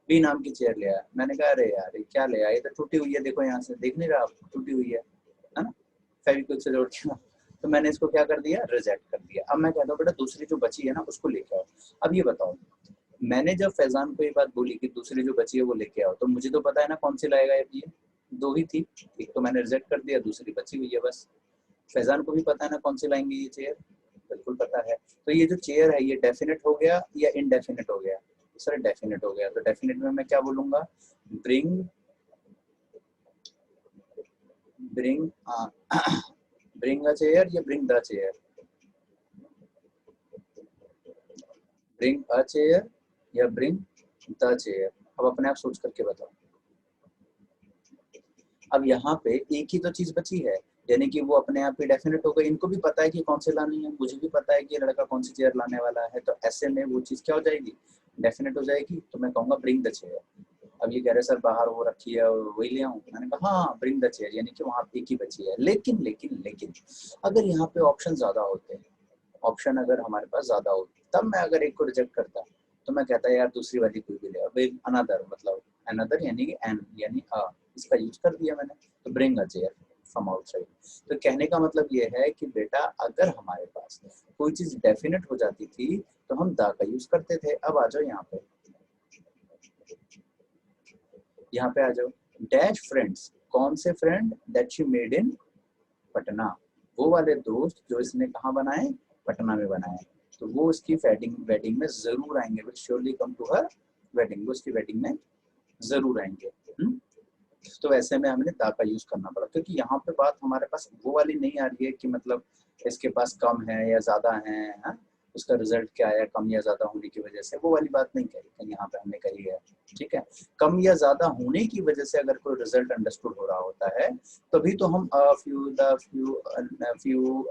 बी नाम की चेयर ले आया। मैंने कहा अरे यार ये क्या ले आया, ये तो टूटी हुई है, देखो यहाँ से देख नहीं रहा आप, टूटी हुई है ना, फेविक्विक से जोड़ के। तो मैंने इसको क्या कर दिया, रिजेक्ट कर दिया। अब मैं कहता हूँ बेटा दूसरी जो बची है ना उसको लेके आओ। अब ये बताओ, मैंने जब फैजान को ये बात बोली कि दूसरी जो बची है वो लेके आओ, तो मुझे तो पता है ना कौन सी लाएगा ये, दो ही थी, एक तो मैंने रिजेक्ट कर दिया, दूसरी बची हुई है बस। फैजान को भी पता है ना कौन सी लाएंगे ये चेयर, बिल्कुल पता है। तो ये जो चेयर है ये डेफिनेट हो गया या इनडेफिनेट हो गया? सर डेफिनेट हो गया। तो डेफिनेट में मैं क्या बोलूंगा, bring bring bring a chair या bring the chair? Bring a chair या ब्रिंग द चेयर? अब अपने आप सोच करके बताओ। अब यहाँ पे एक ही तो चीज बची है, यानी कि वो अपने आप ही डेफिनेट हो गई। इनको भी पता है कि कौन से लानी है, मुझे भी पता है कि लड़का कौन सी चेयर लाने वाला है, तो ऐसे में वो चीज क्या हो जाएगी, डेफिनेट हो जाएगी। तो मैं कहूंगा ब्रिंग द चेयर। अब ये कह रहे सर बाहर वो रखी है वही ले आऊं, मैंने कहा हाँ ब्रिंग द चेयर, यानी कि वहां पे एक ही बची है। लेकिन लेकिन लेकिन अगर यहाँ पे ऑप्शन ज्यादा होते, ऑप्शन अगर हमारे पास ज्यादा होते, तब मैं अगर एक को रिजेक्ट करता तो मैं कहता यार दूसरी वाली कोई भी ले आओ। अनदर मतलब अनदर यानी कि एन यानी इसका यूज कर दिया मैंने, तो bring a chair from outside. तो कहने का मतलब ये है कि बेटा अगर हमारे पास कोई चीज डेफिनेट हो जाती थी तो हम द का यूज करते थे। अब आ जाओ यहाँ पे, यहाँ पे आ जाओ। डैश फ्रेंड्स, कौन से friend? That she made in Patna, वो वाले दोस्त जो इसने कहाँ बनाए, पटना में बनाए। तो वो उसकी वेडिंग में जरूर आएंगे, will surely come to her wedding, वो उसकी वेडिंग में जरूर आएंगे। तो ऐसे में हमने दा का यूज करना पड़ा, क्योंकि यहाँ पे बात हमारे पास वो वाली नहीं आ रही है कि मतलब इसके पास कम है या ज्यादा है, हा? उसका रिजल्ट क्या आया कम या ज्यादा होने की वजह से, वो वाली बात नहीं कही यहाँ पे हमने कही है। ठीक है, कम या ज्यादा होने की वजह से अगर कोई रिजल्ट अंडरस्टूड हो रहा होता है तभी तो हम अ फ्यू द फ्यू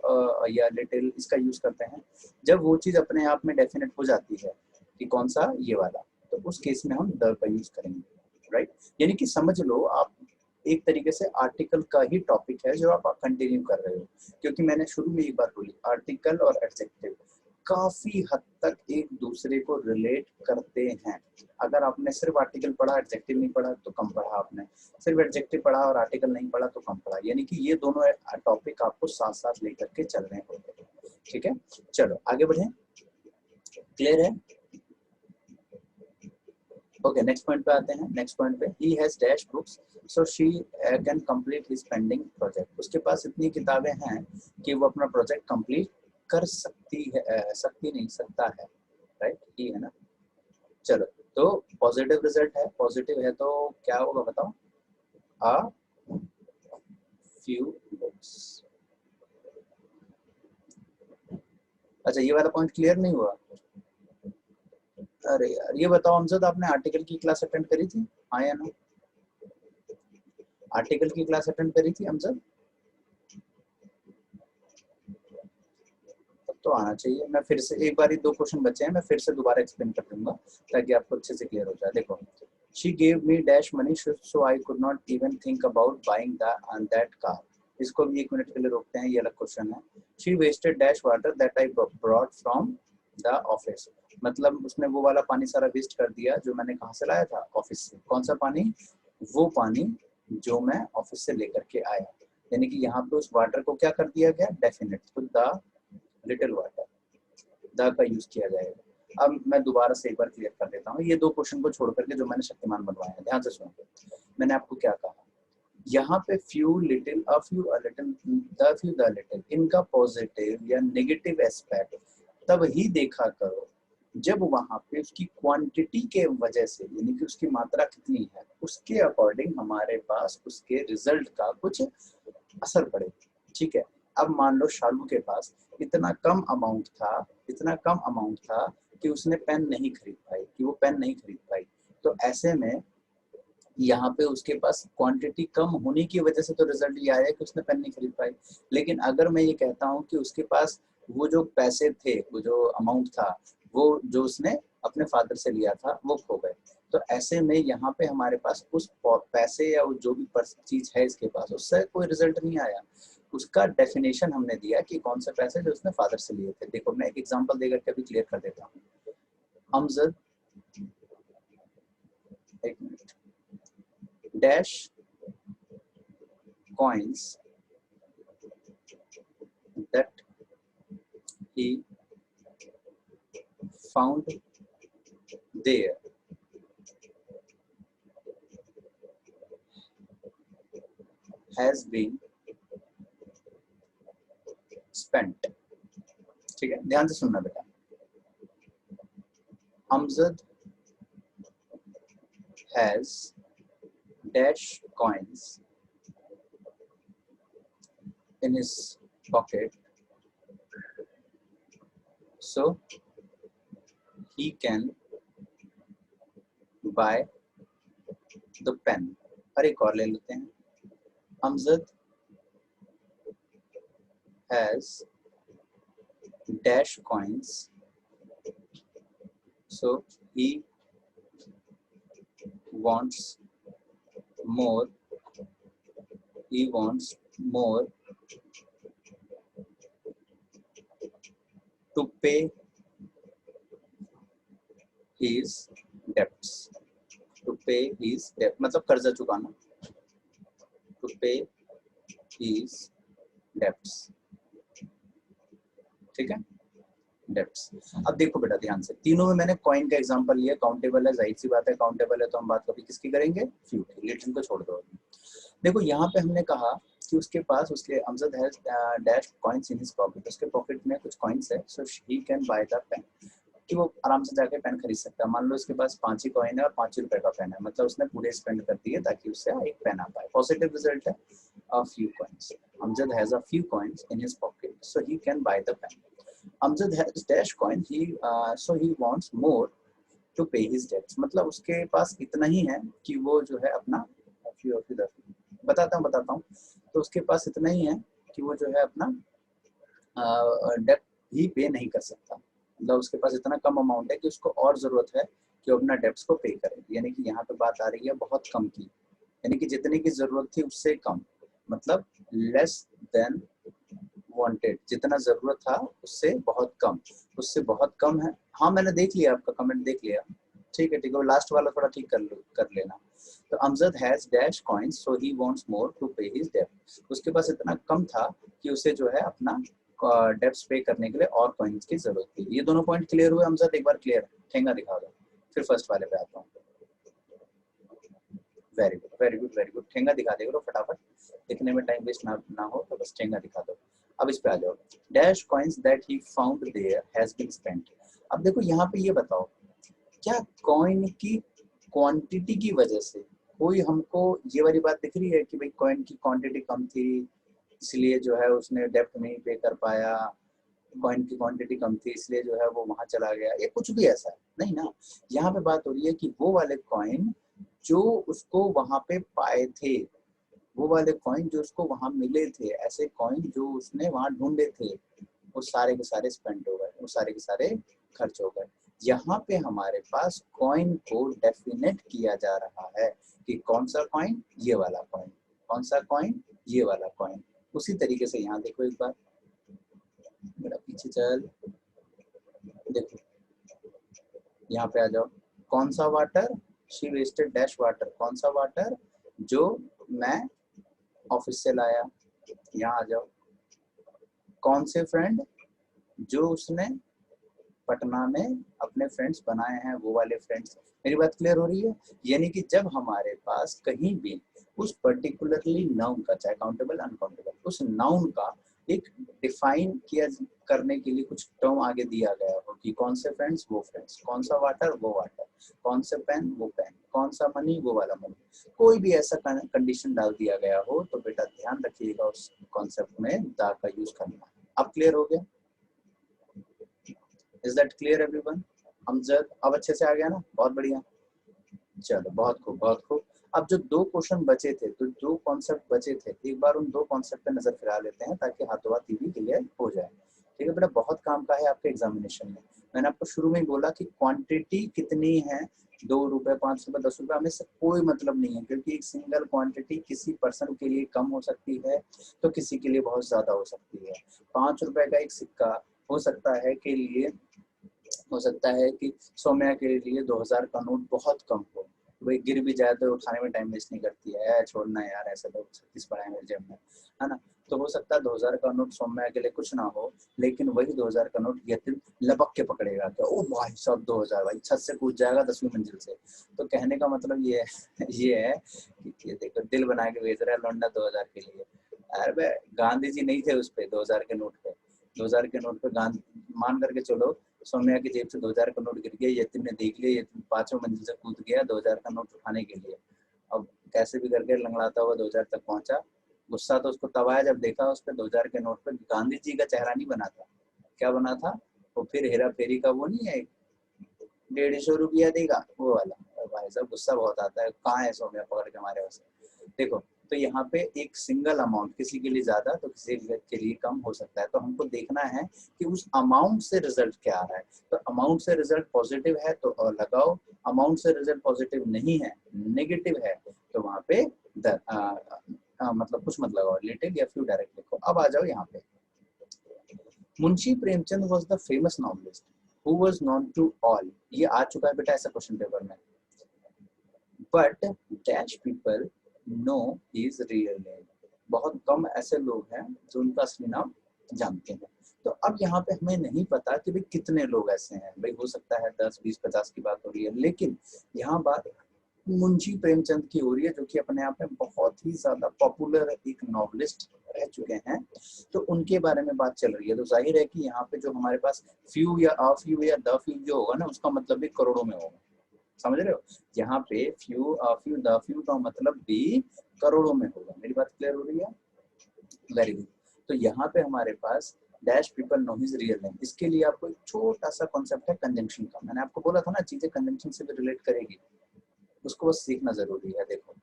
या लिटिल इसका यूज करते हैं। जब वो चीज अपने आप में डेफिनेट हो जाती है कि कौन सा ये वाला, तो उस केस में हम द का यूज करेंगे। राइट, यानी कि समझ लो आप एक तरीके से आर्टिकल का ही टॉपिक है जो आप कंटिन्यू कर रहे हो, क्योंकि मैंने शुरू में एक बात बोली, आर्टिकल और एडजेक्टिव काफी हद तक एक दूसरे को रिलेट करते हैं। अगर आपने सिर्फ आर्टिकल पढ़ा एडजेक्टिव नहीं पढ़ा तो कम पढ़ा, आपने सिर्फ एडजेक्टिव पढ़ा और आर्टिकल नहीं पढ़ा तो कम पढ़ा, यानी कि ये दोनों टॉपिक आपको साथ साथ लेकर के चलने होंगे। ठीक है, चलो आगे बढ़े, क्लियर है? ओके, नेक्स्ट पॉइंट पे आते हैं। नेक्स्ट पॉइंट पे, he has dash books so she can complete his pending project. उसके पास इतनी किताबें हैं कि वो अपना प्रोजेक्ट कंप्लीट कर सकती है, सकती नहीं सकता है। राइट, ही है ना। चलो, तो पॉजिटिव रिजल्ट है, पॉजिटिव है तो क्या होगा बताओ, अ फ्यू बुक्स। अच्छा, ये वाला पॉइंट क्लियर नहीं हुआ? अरे यार ये बताओ अमजद, आपने आर्टिकल की क्लास अटेंड करी थी, हाँ या ना? आर्टिकल की क्लास अटेंड करी थी अमजद? तब तो आना चाहिए। मैं फिर से एक बार, दो क्वेश्चन बचे हैं, मैं फिर से दोबारा एक्सप्लेन कर दूंगा ताकि आपको अच्छे से क्लियर हो जाए। देखो, she gave me dash money so I could not even think about buying that car। इसको भी एक मिनट के लिए रोकते हैं, ये अलग क्वेश्चन है। she wasted dash water that I brought from the office। मतलब उसने वो वाला पानी सारा वेस्ट कर दिया जो मैंने कहाँ से लाया था, ऑफिस से। कौन सा पानी? वो पानी जो मैं ऑफिस से लेकर के आया। यानी कि यहाँ पे उस वाटर को क्या कर दिया गया, डेफिनेट, तो द लिटिल वाटर, द का यूज किया जाएगा। अब मैं दोबारा से एक बार क्लियर कर देता हूँ ये दो क्वेश्चन को छोड़ करके जो मैंने शक्तिमान बनवाया है, ध्यान से सुनो। मैंने आपको क्या कहा, यहाँ पे few little, a few, a little, the few, the little, इनका पॉजिटिव या नेगेटिव एस्पेक्ट तब ही देखा करो जब वहां पे उसकी क्वांटिटी के वजह से, यानी कि उसकी मात्रा कितनी है उसके अकॉर्डिंग हमारे पास उसके रिजल्ट का कुछ असर पड़े। ठीक है, अब मान लो शालू के पास इतना कम अमाउंट था कि उसने पेन नहीं खरीद पाई, तो ऐसे में यहाँ पे उसके पास क्वांटिटी कम होने की वजह से तो रिजल्ट ये आया कि उसने पेन नहीं खरीद पाई। लेकिन अगर मैं ये कहता हूँ कि उसके पास वो जो पैसे थे, वो जो अमाउंट था, वो जो उसने अपने फादर से लिया था वो खो गए, तो ऐसे में यहाँ पे हमारे पास उस पैसे या जो भी चीज है इसके पास, उससे कोई रिजल्ट नहीं आया। उसका डेफिनेशन हमने दिया कि कौन से पैसे जो उसने फादर से लिए थे। देखो मैं एक एग्जांपल देकर के भी क्लियर कर देता हूँ। अमजद, एक minute, dash coins that he found there has been spent। ठीक है, ध्यान से सुनना बेटा। Amjad has dash coins in his pocket, so he can buy the pen। और एक और ले लेते हैं। Amjad has dash coins, so he wants more to pay his debts। मतलब कर्जा चुकाना, to pay his debts। ठीक है, डेब्ट्स। अब देखो बेटा ध्यान से, तीनों में मैंने कॉइन का एग्जांपल लिया। काउंटेबल है, जाहिर सी बात है काउंटेबल है, तो हम बात कभी किसकी करेंगे, फ्यू की। लिटिल को छोड़ दो। देखो यहाँ पे हमने कहा कि उसके पास, उसके Amjad has dash coins in his pocket, उसके पॉकेट में कुछ कॉइन्स है, so he can buy the pen, कि वो आराम से जाके पेन खरीद सकता है। मान लो उसके पास 5 ही कॉइन है और 5 रुपए का पेन है, मतलब उसने पूरे स्पेंड कर दिए ताकि उससे एक पेन आ पाए। पॉजिटिव रिजल्ट है। a few coins, Amjad has a few coins in his pocket, so he can buy the pen। Amjad has dash coin, so he wants more to pay his debts। मतलब उसके पास इतना ही है कि वो जो है अपना, बताता हूँ, तो उसके पास इतना ही है कि वो जो है अपना डेट ही पे नहीं कर सकता। मतलब उसके पास इतना कम अमाउंट है कि उसको और जरूरत है कि वो अपना डेब्ट्स को पे करे। यानी कि यहाँ पे बात आ रही है बहुत कम की, यानी कि जितने की जरूरत थी उससे कम, मतलब लेस देन वांटेड, जितना जरूरत था उससे बहुत कम, उससे बहुत कम है। हाँ मैंने देख लिया, आपका कमेंट देख लिया, ठीक है वो लास्ट वाला थोड़ा ठीक कर लेना। तो Amjad has dash coins, so he wants more to pay his डेब्ट। उसके पास इतना कम था कि उसे जो है अपना डेब्ट्स पे करने के लिए और कॉइन्स की जरूरत थी। ये दोनों पॉइंट क्लियर हुए अमजद? एक बार क्लियर, ठेंगा दिखा दो, फिर फर्स्ट वाले पे आता हूँ। Very good very good very good, ठेंगा दिखा देगा फटाफट, दिखने में टाइम वेस्ट ना हो, तो बस ठेंगा दिखा दो। अब इस पे आ जाओ। Dash coins that he found there has been spent. अब देखो यहाँ पे ये बताओ, क्या कॉइन की क्वांटिटी की वजह से कोई हमको ये वाली बात दिख रही है कि भाई कॉइन की क्वांटिटी कम थी इसलिए जो है उसने डेब्ट नहीं पे कर पाया, कॉइन की क्वांटिटी कम थी इसलिए जो है वो वहां चला गया, ये कुछ भी ऐसा है नहीं ना। यहाँ पे बात हो रही है कि वो वाले कॉइन जो उसको वहां पे पाए थे, वो वाले कॉइन जो उसको वहां मिले थे, ऐसे कॉइन जो उसने वहां ढूंढे थे, वो सारे के सारे स्पेंड हो गए, वो सारे के सारे खर्च हो गए। यहाँ पे हमारे पास कॉइन को डेफिनेट किया जा रहा है कि कौन सा कॉइन, ये वाला कॉइन, कौन सा कॉइन, ये वाला कॉइन। उसी तरीके से यहाँ देखो एक बार, मेरा पीछे चल, देखो यहाँ पे आ जाओ। कौन सा water, she wasted dash water, कौन सा वाटर जो मैं ऑफिस से लाया, यहाँ आ जाओ। कौन से फ्रेंड, जो उसने पटना में अपने फ्रेंड्स बनाए हैं, वो वाले फ्रेंड्स। मेरी बात क्लियर हो रही है? यानी कि जब हमारे पास कहीं भी उस पर्टिकुलरली नाउन का, चाहे काउंटेबल अनकाउंटेबल, उस नाउन का एक डिफाइन किया करने के लिए कुछ टर्म आगे दिया गया हो कि कौन से फ्रेंड्स वो फ्रेंड्स, कौन सा वाटर वो वाटर, कौन से पेन वो पेन, कौन सा मनी वो वाला मनी, कोई भी ऐसा कंडीशन डाल दिया गया हो तो बेटा ध्यान रखिएगा उस कॉन्सेप्ट में द का यूज करना। अब क्लियर हो गया? Is that clear everyone? Amjad अब अच्छे से आ गया ना? बहुत बढ़िया, चलो बहुत खूब बहुत खूब। अब जो दो क्वेश्चन बचे थे, तो दो कॉन्सेप्ट बचे थे, एक बार उन दो कॉन्सेप्ट पे नजर फिरा लेते हैं ताकि हाथों हाथ भी क्लियर हो जाए। ठीक है बेटा, बहुत काम का है आपके एग्जामिनेशन में। मैंने आपको शुरू में ही बोला कि क्वांटिटी कितनी है, 2 रुपए 5 रुपए 10 रुपए, हमें से कोई मतलब नहीं है, क्योंकि एक सिंगल क्वांटिटी किसी पर्सन के लिए कम हो सकती है तो किसी के लिए बहुत ज्यादा हो सकती है। 5 रुपए का एक सिक्का हो सकता है के लिए, हो सकता है कि सौम्या के लिए 2000 का नोट बहुत कम हो, वही गिर भी जाए तो उठाने में टाइम वेस्ट नहीं करती है, छोड़ना यार ऐसा तो 36 पड़ा है मेरे जेब में, है ना। तो हो सकता है 2000 का नोट सौम्या के लिए कुछ ना हो, लेकिन वही 2000 का नोट यतिन लपक के पकड़ेगा कि ओ भाई साहब 2000, भाई छत से कूद जाएगा 10वीं मंजिल से। तो कहने का मतलब ये है कि ये देखो दिल बना के बेच रहा है लौंडा 2000 के लिए। अरे गांधी जी नहीं थे उस पे 2000 के नोट पे, 2000 के नोट पे गांधी, मान करके चलो सौम्या की जेब से 2000 का नोट गिर गया, यतिन ने देख लिया, यतिन 5वीं मंजिल से कूद गया 2000 का नोट उठाने के लिए। अब कैसे भी करके लंगड़ाता हुआ 2000 तक पहुंचा। गुस्सा तो उसको तब आया जब देखा उस पे 2000 के नोट पे गांधी जी का चेहरा नहीं बना था। क्या बना था? वो फिर हेरा फेरी का वो नहीं है, 150 रुपया देगा वो वाला। भाई साहब गुस्सा बहुत आता है, कहाँ है सौम्या पकड़ के हमारे पास। देखो तो यहाँ पे एक सिंगल अमाउंट किसी के लिए ज्यादा तो किसी के लिए कम हो सकता है, तो हमको देखना है कि उस अमाउंट से रिजल्ट क्या आ रहा है। तो अमाउंट से रिजल्ट पॉजिटिव है तो और लगाओ, अमाउंट से रिजल्ट पॉजिटिव नहीं है, नेगेटिव है, तो वहां पे मतलब कुछ मत लगाओ, लिटिल या फ्यू डायरेक्ट लिखो। अब आ जाओ यहाँ पे, Munshi Premchand was the famous novelist who was known to all. ये आ चुका है बेटा ऐसा क्वेश्चन पेपर में, but dash people know his real name. बहुत कम ऐसे लोग हैं जो उनका असली नाम जानते हैं। तो अब यहाँ पे हमें नहीं पता कि भाई कितने लोग ऐसे हैं, भाई हो सकता है 10 20 50 की बात हो रही है, लेकिन यहाँ बात मुंशी प्रेमचंद की हो रही है जो कि अपने आप में बहुत ही ज्यादा पॉपुलर एक नॉवलिस्ट रह चुके हैं, तो उनके बारे में बात चल रही है। तो जाहिर है कि यहाँ पे जो हमारे पास फ्यू या अ फ्यू या द फ्यू जो होगा ना, उसका मतलब भी करोड़ों में होगा, समझ रहे हो। यहाँ पे few a few the few का मतलब भी करोड़ों में होगा। मेरी बात क्लियर हो रही है? Very good. तो यहाँ पे हमारे पास dash people know his real name, इसके लिए आपको एक छोटा सा कॉन्सेप्ट है कंजंक्शन का। मैंने आपको बोला था ना चीजें कंजंक्शन से भी रिलेट करेगी, उसको बस सीखना जरूरी है। देखो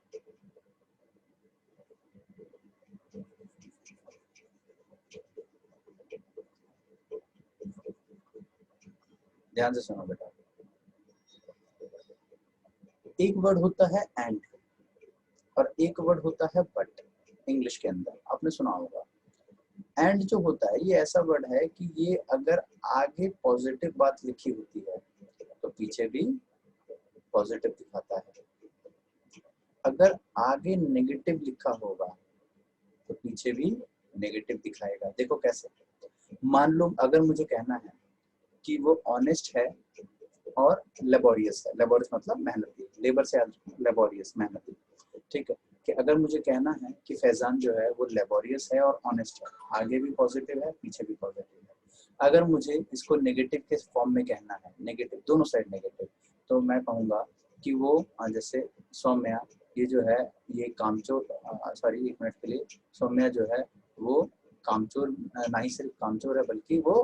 ध्यान से सुनो बेटा, एक वर्ड होता है एंड और एक वर्ड होता है बट। इंग्लिश के अंदर आपने सुना होगा, एंड जो होता है ये ऐसा वर्ड है कि ये अगर आगे पॉजिटिव बात लिखी होती है तो पीछे भी पॉजिटिव दिखाता है, अगर आगे नेगेटिव लिखा होगा तो पीछे भी नेगेटिव दिखाएगा। देखो कैसे, मान लो अगर मुझे कहना है कि वो ऑनेस्ट है और लेबोरियस है, लेबोरियस मतलब मेहनती, लेबर से लेबोरियस मेहनती, ठीक है। कि अगर मुझे कहना है कि फैजान जो है वो लेबोरियस है और ऑनेस्ट है, आगे भी पॉजिटिव है पीछे भी पॉजिटिव है। अगर मुझे इसको नेगेटिव के फॉर्म में कहना है, नेगेटिव दोनों साइड नेगेटिव, तो मैं कहूँगा कि वो जैसे सौम्या ये जो है ये कामचोर, सॉरी एक मिनट के लिए, सौम्या जो है वो कामचोर ना ही सिर्फ कामचोर है बल्कि वो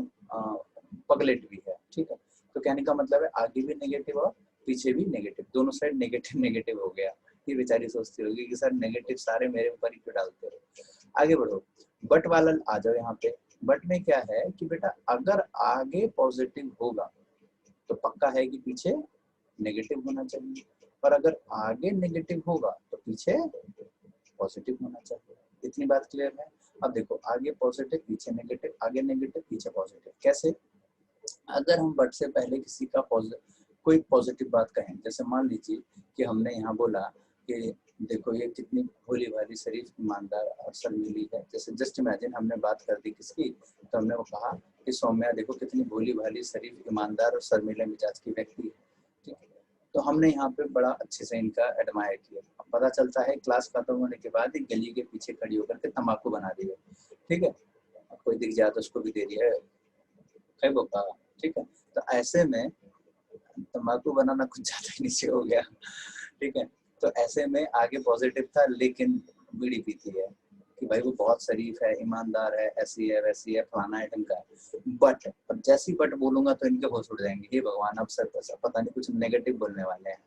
पगलेट भी है, ठीक है। तो कहने का मतलब है आगे भी नेगेटिव और पीछे भी नेगेटिव, दोनों साइड नेगेटिव नेगेटिव हो गया। ये बेचारी सोचती होगी कि सर नेगेटिव सारे मेरे ऊपर ही क्यों डालते हो। आगे बढ़ो, बट वाला आ जाओ यहाँ पे। बट में क्या है कि बेटा अगर आगे पॉजिटिव होगा तो पक्का है कि पीछे नेगेटिव होना चाहिए, और अगर आगे नेगेटिव होगा तो पीछे पॉजिटिव होना चाहिए। इतनी बात क्लियर है? अब देखो आगे पॉजिटिव पीछे नेगेटिव, आगे नेगेटिव पीछे पॉजिटिव। कैसे? अगर हम बट से पहले किसी का कोई पॉजिटिव बात कहें, जैसे मान लीजिए कि हमने यहाँ बोला कि देखो ये कितनी भोली भाली शरीफ ईमानदार और शर्मीली है, जैसे जस्ट इमेजिन हमने बात कर दी किसकी, तो हमने वो कहा कि सौम्या देखो कितनी भोली भाली शरीफ ईमानदार और शर्मीले मिजाज की व्यक्ति है, ठीक है। तो हमने यहाँ पे बड़ा अच्छे से इनका एडमायर किया। अब पता चलता है क्लास खत्म होने के बाद ही गली के पीछे खड़ी होकर के तम्बाकू बना रही है, ठीक है, कोई दिख जाए तो उसको भी दे दिया है, कई बोका, ठीक है। तो ऐसे में तंबाकू बनाना कुछ ज्यादा ही नीचे हो गया, ठीक है। तो ऐसे में आगे पॉजिटिव था लेकिन बीड़ी पीती है कि भाई वो बहुत शरीफ है, ईमानदार है, ऐसी है वैसी है, फलाना है ढंग का है। बट अब जैसी बट बोलूंगा तो इनके होश उड़ जाएंगे, हे भगवान अब सर पता नहीं कुछ नेगेटिव बोलने वाले हैं।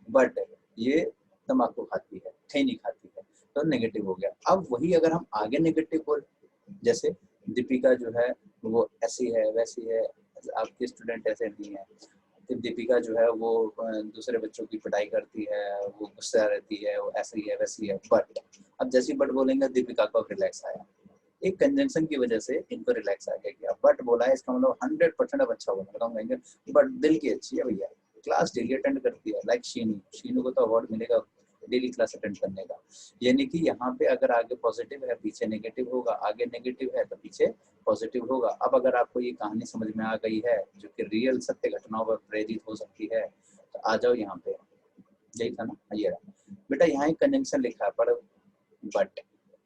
बट ये तंबाकू खाती है, खैनी खाती है, तो नेगेटिव हो गया। अब वही अगर हम आगे नेगेटिव बोल, जैसे दीपिका जो है वो ऐसी है वैसी है, आपकी स्टूडेंट ऐसे नहीं है, फिर दीपिका जो है वो दूसरे बच्चों की पिटाई करती है, वो गुस्सा रहती है, वो ऐसी है वैसी है। बट अब जैसी बट बोलेंगे दीपिका को रिलैक्स आया, एक कंजंक्शन की वजह से इनको रिलैक्स आ गया। बट बोला है इसका मतलब 100% अब अच्छा बोला, बताऊँ कहेंगे बट दिल की अच्छी है भैया, क्लास डेली अटेंड करती है, लाइक शीनू को तो अवार्ड मिलेगा डेली क्लास अटेंड करने का। यानी कि यहाँ पे अगर आगे पॉजिटिव है पीछे नेगेटिव होगा, आगे नेगेटिव है तो पीछे पॉजिटिव होगा। अब अगर आपको ये कहानी समझ में आ गई है जो कि रियल सत्य घटनाओं पर प्रेरित हो सकती है तो आ जाओ यहाँ पे, यही था ना, ये रहा बेटा। यहाँ एक कंजंक्शन लिखा है पर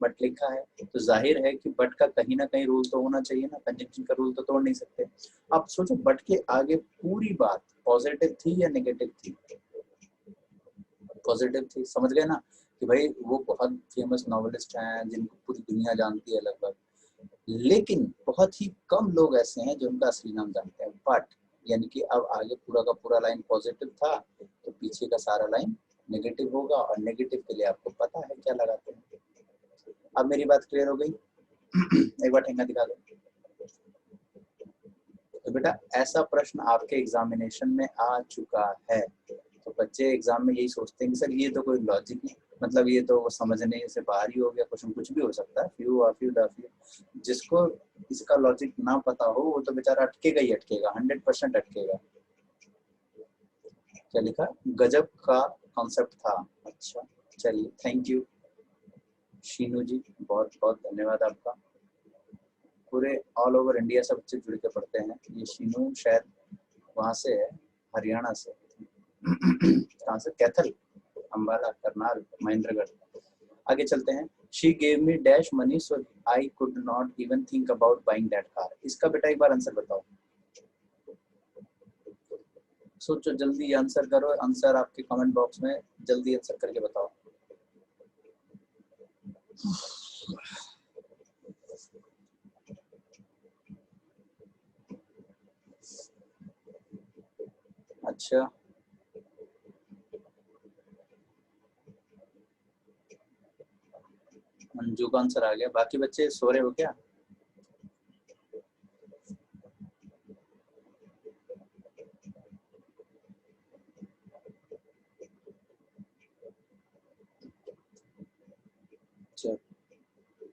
बट लिखा है तो जाहिर है कि बट का कहीं ना कहीं रूल तो होना चाहिए ना, कंजंक्शन का रूल तो तोड़ नहीं सकते। अब सोचो बट के आगे पूरी बात पॉजिटिव थी या नेगेटिव थी? पॉजिटिव थी, समझ गए ना कि भाई वो बहुत फेमस नॉवेलिस्ट हैं जिनको पूरी दुनिया जानती है लगभग, लेकिन बहुत ही कम लोग ऐसे हैं जो उनका असली नाम जानते हैं। बट यानी कि अब आगे पूरा का पूरा लाइन पॉजिटिव था तो पीछे का सारा लाइन नेगेटिव होगा, और नेगेटिव के लिए आपको पता है क्या लगाते हैं। अब मेरी बात क्लियर हो गई? एक बार ठेंगा दिखा दो। तो बेटा ऐसा प्रश्न आपके एग्जामिनेशन में आ चुका है, तो बच्चे एग्जाम में यही सोचते हैं कि सर ये तो कोई लॉजिक नहीं, मतलब ये तो समझने से बाहर ही हो गया, कुछ भी हो सकता है, फ्यू आफ्यू दाफ्यू। जिसको इसका लॉजिक ना पता हो वो तो बेचारा अटकेगा ही अटकेगा, 100% अटकेगा। क्या लिखा? गजब का कॉन्सेप्ट था। अच्छा चलिए, थैंक यू शीनू जी, बहुत बहुत धन्यवाद आपका। पूरे ऑल ओवर इंडिया से बच्चे जुड़ के पढ़ते हैं। ये शीनू शायद वहाँ से है, हरियाणा से। कहाँ से? कैथल, अम्बाला, करनाल, महेंद्रगढ़। आगे चलते हैं। She gave me dash money so I could not even think about buying that car. इसका बेटा एक बार आंसर बताओ, सोचो जल्दी आंसर करो, आंसर आपके कमेंट बॉक्स में जल्दी आंसर करके बताओ। अच्छा मंजू का आंसर आ गया, बाकी बच्चे सो रहे हो क्या?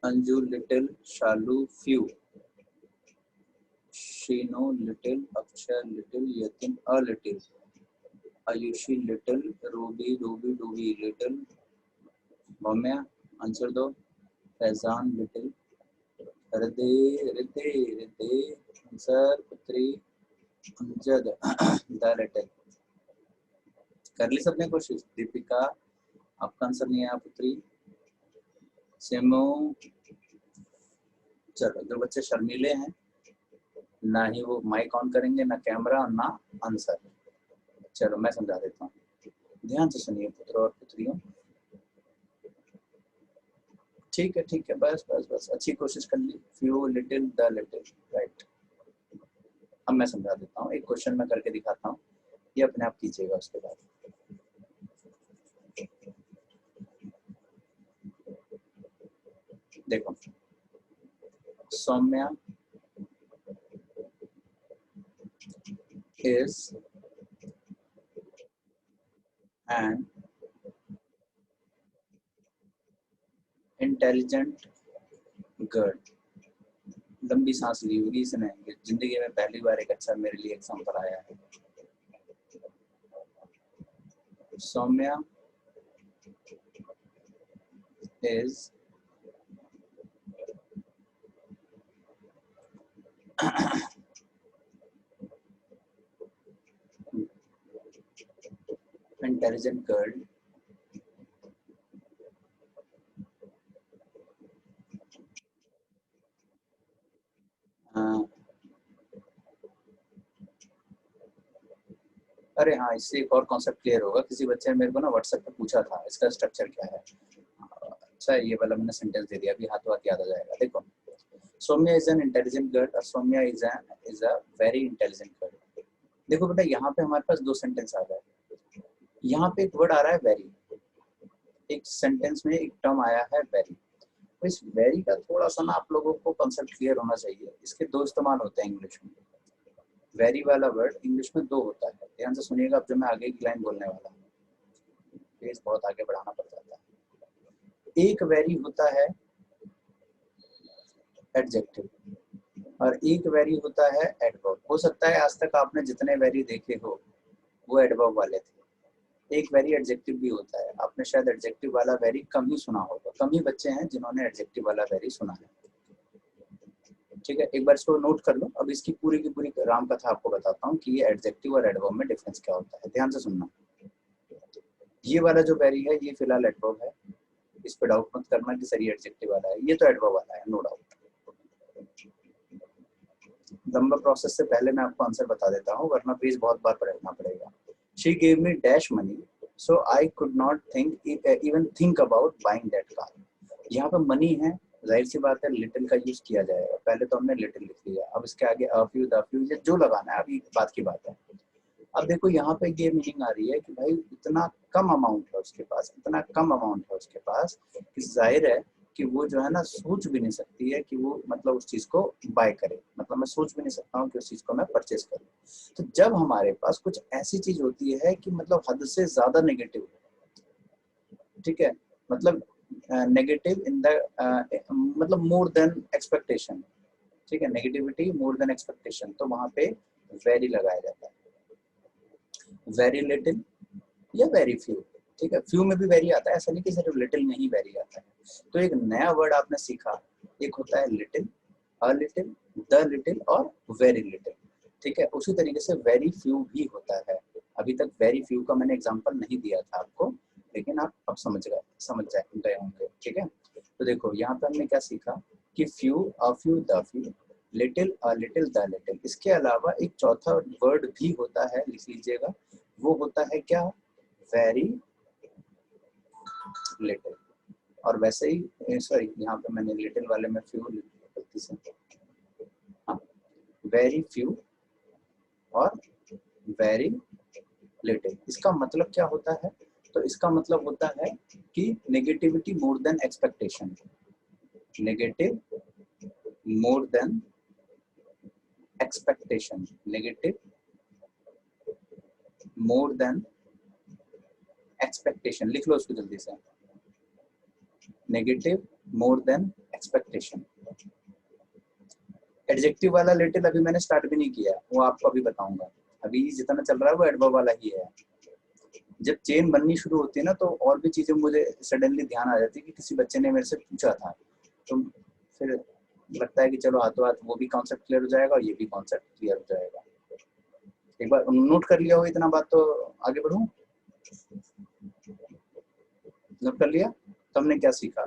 Anju little, Shalu few, Sheeno little, Akshay little, Yatin a little, Ayushi little, Ruby Ruby little, Mamya answer दो, फैजान लिटिल, हृदय आंसर, पुत्री अमजद द लिटिल। कर ली सबने कोशिश? दीपिका आपका आंसर नहीं आया, पुत्री सिमो। चलो जो बच्चे शर्मीले हैं ना ही वो माइक ऑन करेंगे, ना कैमरा, ना आंसर। चलो मैं समझा देता हूँ, ध्यान से सुनिए पुत्र और पुत्रियों। ठीक है, बस अच्छी कोशिश कर ली। Few little the little, right. अब मैं समझा देता हूँ, एक क्वेश्चन मैं करके दिखाता हूँ, ये अपने आप कीजिएगा उसके बाद। देखो, Saumya is an intelligent girl। लंबी सांस ली होगी इसने, जिंदगी में पहली बार एक अच्छा मेरे लिए एग्जाम्पल आया है। सौम्या is intelligent girl अरे हाँ, इससे एक और कॉन्सेप्ट क्लियर होगा। किसी बच्चे ने मेरे को ना व्हाट्सएप पे पूछा था इसका स्ट्रक्चर क्या है। अच्छा, ये वाला मैंने सेंटेंस दे दिया, अभी हाथों हाथ याद आ जाएगा। देखो, Saumya is an intelligent girl और Saumya is a very intelligent girl. देखो बेटा, यहाँ पे हमारे पास दो सेंटेंस आ गए। यहाँ पे एक वर्ड आ रहा है वेरी, एक सेंटेंस में एक टर्म आया है वेरी। तो इस वेरी का थोड़ा सा ना आप लोगों को कॉन्सेप्ट क्लियर होना चाहिए। इसके दो इस्तेमाल होते हैं इंग्लिश में। वेरी वाला वर्ड इंग्लिश में दो होता है, ध्यान से सुनिएगा अब जो मैं आगे की लाइन बोलने वाला हूँ। पेज बहुत आगे बढ़ाना पड़ जाता है। एक वेरी होता है एडजेक्टिव और एक वेरी होता है एडवर्ब। हो सकता है आज तक आपने जितने वेरी देखे हो वो एडवर्ब वाले थे। एक वेरी एडजेक्टिव भी होता है। आपने शायद एडजेक्टिव वाला वेरी कम ही सुना होगा, कम ही बच्चे हैं जिन्होंने एडजेक्टिव वाला वेरी सुना है। ठीक है, एक बार इसको नोट कर लो। अब इसकी पूरी की पूरी राम कथा आपको बताता हूँ कि ये एडजेक्टिव और एडवर्ब में डिफरेंस क्या होता है। ध्यान से सुनना। ये वाला जो वेरी है ये फिलहाल एडवर्ब है, इस पे डाउट मत करना कि सर ये एडजेक्टिव वाला है। ये तो एडवर्ब वाला है, नो डाउट। लंबा प्रोसेस से पहले मैं आपको आंसर बता देता हूँ, वरना पेज बहुत बार पढ़ना पड़ेगा। She gave me dash money so I could not even think about buying that car. यहाँ पे मनी है, जाहिर सी बात है लिटिल का यूज किया जाएगा। पहले तो हमने लिटिल लिख लिया, अब इसके आगे अ फ्यू द फ्यू ये जो लगाना है अभी बात की बात है। अब देखो यहाँ पे ये मीनिंग आ रही है कि भाई इतना कम अमाउंट है उसके पास, इतना कम अमाउंट है उसके पास कि जाहिर है कि वो जो है ना सोच भी नहीं सकती है कि वो मतलब उस चीज को बाय करे। मतलब मैं सोच भी नहीं सकता हूँ कि उस चीज को मैं परचेज करूँ। तो जब हमारे पास कुछ ऐसी चीज होती है कि मतलब हद से ज्यादा नेगेटिव, ठीक है, मतलब नेगेटिव इन द मतलब मोर देन एक्सपेक्टेशन, ठीक है, नेगेटिविटी मोर देन एक्सपेक्टेशन, तो वहां पे वेरी लगाया जाता है। वेरी लिटिल या वेरी फ्यू, ठीक है, फ्यू में भी वेरी आता है, ऐसा नहीं कि सिर्फ लिटिल में ही वेरी आता है। तो एक नया वर्ड आपने सीखा, एक होता है little, a little, the little और वेरी लिटिल, ठीक है। उसी तरीके से वेरी फ्यू भी होता है। अभी तक वेरी फ्यू का मैंने एग्जांपल नहीं दिया था आपको, लेकिन आप अब समझ गए होंगे, ठीक है। तो देखो यहाँ पे हमने क्या सीखा कि few, a few, the few, little, a little, the little. इसके अलावा एक चौथा वर्ड भी होता है, लिख लीजिएगा, वो होता है क्या, वेरी लिटिल। और वैसे ही सॉरी, यहाँ पे मैंने लिटिल वाले में फ्यू गलती से, हाँ, वेरी फ्यू और वेरी लिटिल। इसका मतलब क्या होता है, तो इसका मतलब होता है कि negativity more than expectation, negative more than expectation, negative more than expectation. लिख लो उसको जल्दी से, negative more than expectation. Adjective वाला लिटिल अभी मैंने स्टार्ट भी नहीं किया, वो आपको अभी बताऊंगा। अभी जितना चल रहा है वो एडवर्ब वाला ही है। जब चेन बननी शुरू होती है ना तो और भी चीजें मुझे सडनली ध्यान आ जाती है कि किसी बच्चे ने मेरे से पूछा था, तो फिर लगता है कि चलो हाथों हाथ वो भी कॉन्सेप्ट क्लियर हो जाएगा और ये भी कॉन्सेप्ट क्लियर हो जाएगा। एक बार नोट कर लिया हो इतना बात तो आगे बढ़ूं। नोट कर लिया? तो हमने क्या सीखा,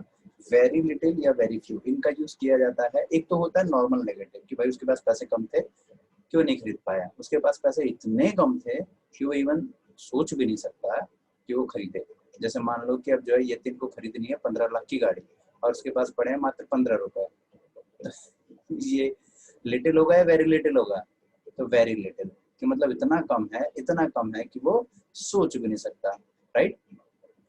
वेरी लिटिल या वेरी फ्यू, इनका यूज किया जाता है। एक तो होता है नॉर्मल नेगेटिव कि भाई उसके पास पैसे कम थे, क्यों नहीं खरीद पाया, उसके पास पैसे इतने कम थे कि वो इवन सोच भी नहीं सकता कि वो खरीदे। जैसे मान लो कि अब जो है यतिन को खरीदनी है 15 लाख की गाड़ी और उसके पास पड़े हैं मात्र 15 रुपए। ये लिटिल होगा या वेरी लिटिल होगा? तो वेरी लिटिल कि मतलब इतना कम है, इतना कम है कि वो सोच भी नहीं सकता, राइट।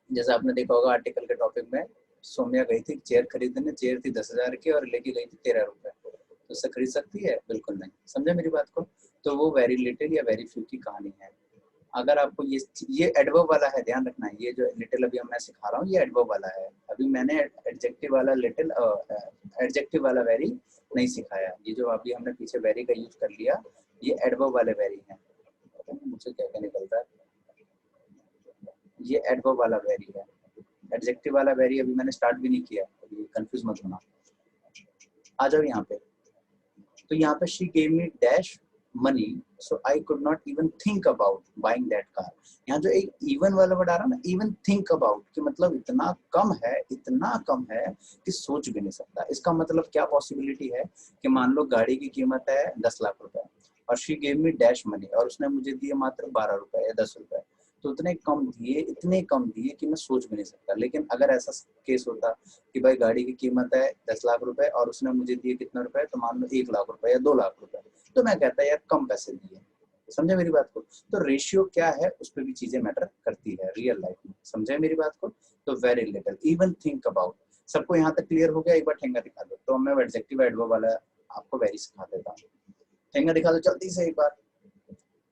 जैसे आपने देखा होगा आर्टिकल के टॉपिक में, सोम्या गई थी चेयर खरीदने, चेयर थी 10,000 की और लेके गई थी 13 रुपए, तो उससे खरीद सकती है? बिल्कुल नहीं। समझे मेरी बात को? तो वो वेरी लिटिल या वेरी फ्यू की कहानी है। अगर आपको ये एडवर्ब वाला है, ध्यान रखना है, ये जो लिटिल अभी मैं सिखा रहा हूँ ये एडवर्ब वाला है। अभी मैंने एडजेक्टिव वाला लिटिल, एडजेक्टिव वाला वेरी नहीं सिखाया। ये जो अभी हमने पीछे वेरी का यूज कर लिया ये एडवर्ब वाले वेरी है। मुझे क्या क्या निकलता है, ये एडवर्ब वाला वेरी है। एडजेक्टिव वाला वेरी अभी मैंने स्टार्ट भी नहीं किया, अभी कंफ्यूज मत होना। आ जाओ यहाँ पे। तो यहाँ पे she gave me dash money so I could not even think about buying that car. यहाँ जो एक इवन वाला वर्ड आ रहा है ना, इवन थिंक अबाउट, कि मतलब इतना कम है, इतना कम है कि सोच भी नहीं सकता। इसका मतलब क्या पॉसिबिलिटी है कि मान लो गाड़ी की कीमत है 10 लाख रुपए और she gave me dash money, और उसने मुझे दिए मात्र 12 रुपए या 10 रुपए, तो इतने कम दिए कि मैं सोच भी नहीं सकता। लेकिन अगर ऐसा केस होता कि भाई गाड़ी की कीमत है 10 लाख रुपए और उसने मुझे दिए कितने रुपए, तो मान लो 1 लाख रुपए या 2 लाख रुपए, तो मैं कहता यार कम पैसे दिए। समझे मेरी बात को? तो रेशियो क्या है उस पर भी चीजें मैटर करती है रियल लाइफ में। समझे मेरी बात को? तो very little, even think about. सबको यहाँ तक क्लियर हो गया? एक बार ठेंगा दिखा दो। तो मैं एडजेक्टिव एडवर्ब वाला आपको वेरी सिखा देता हूँ। ठेंगा दिखा दो जल्दी से एक बार।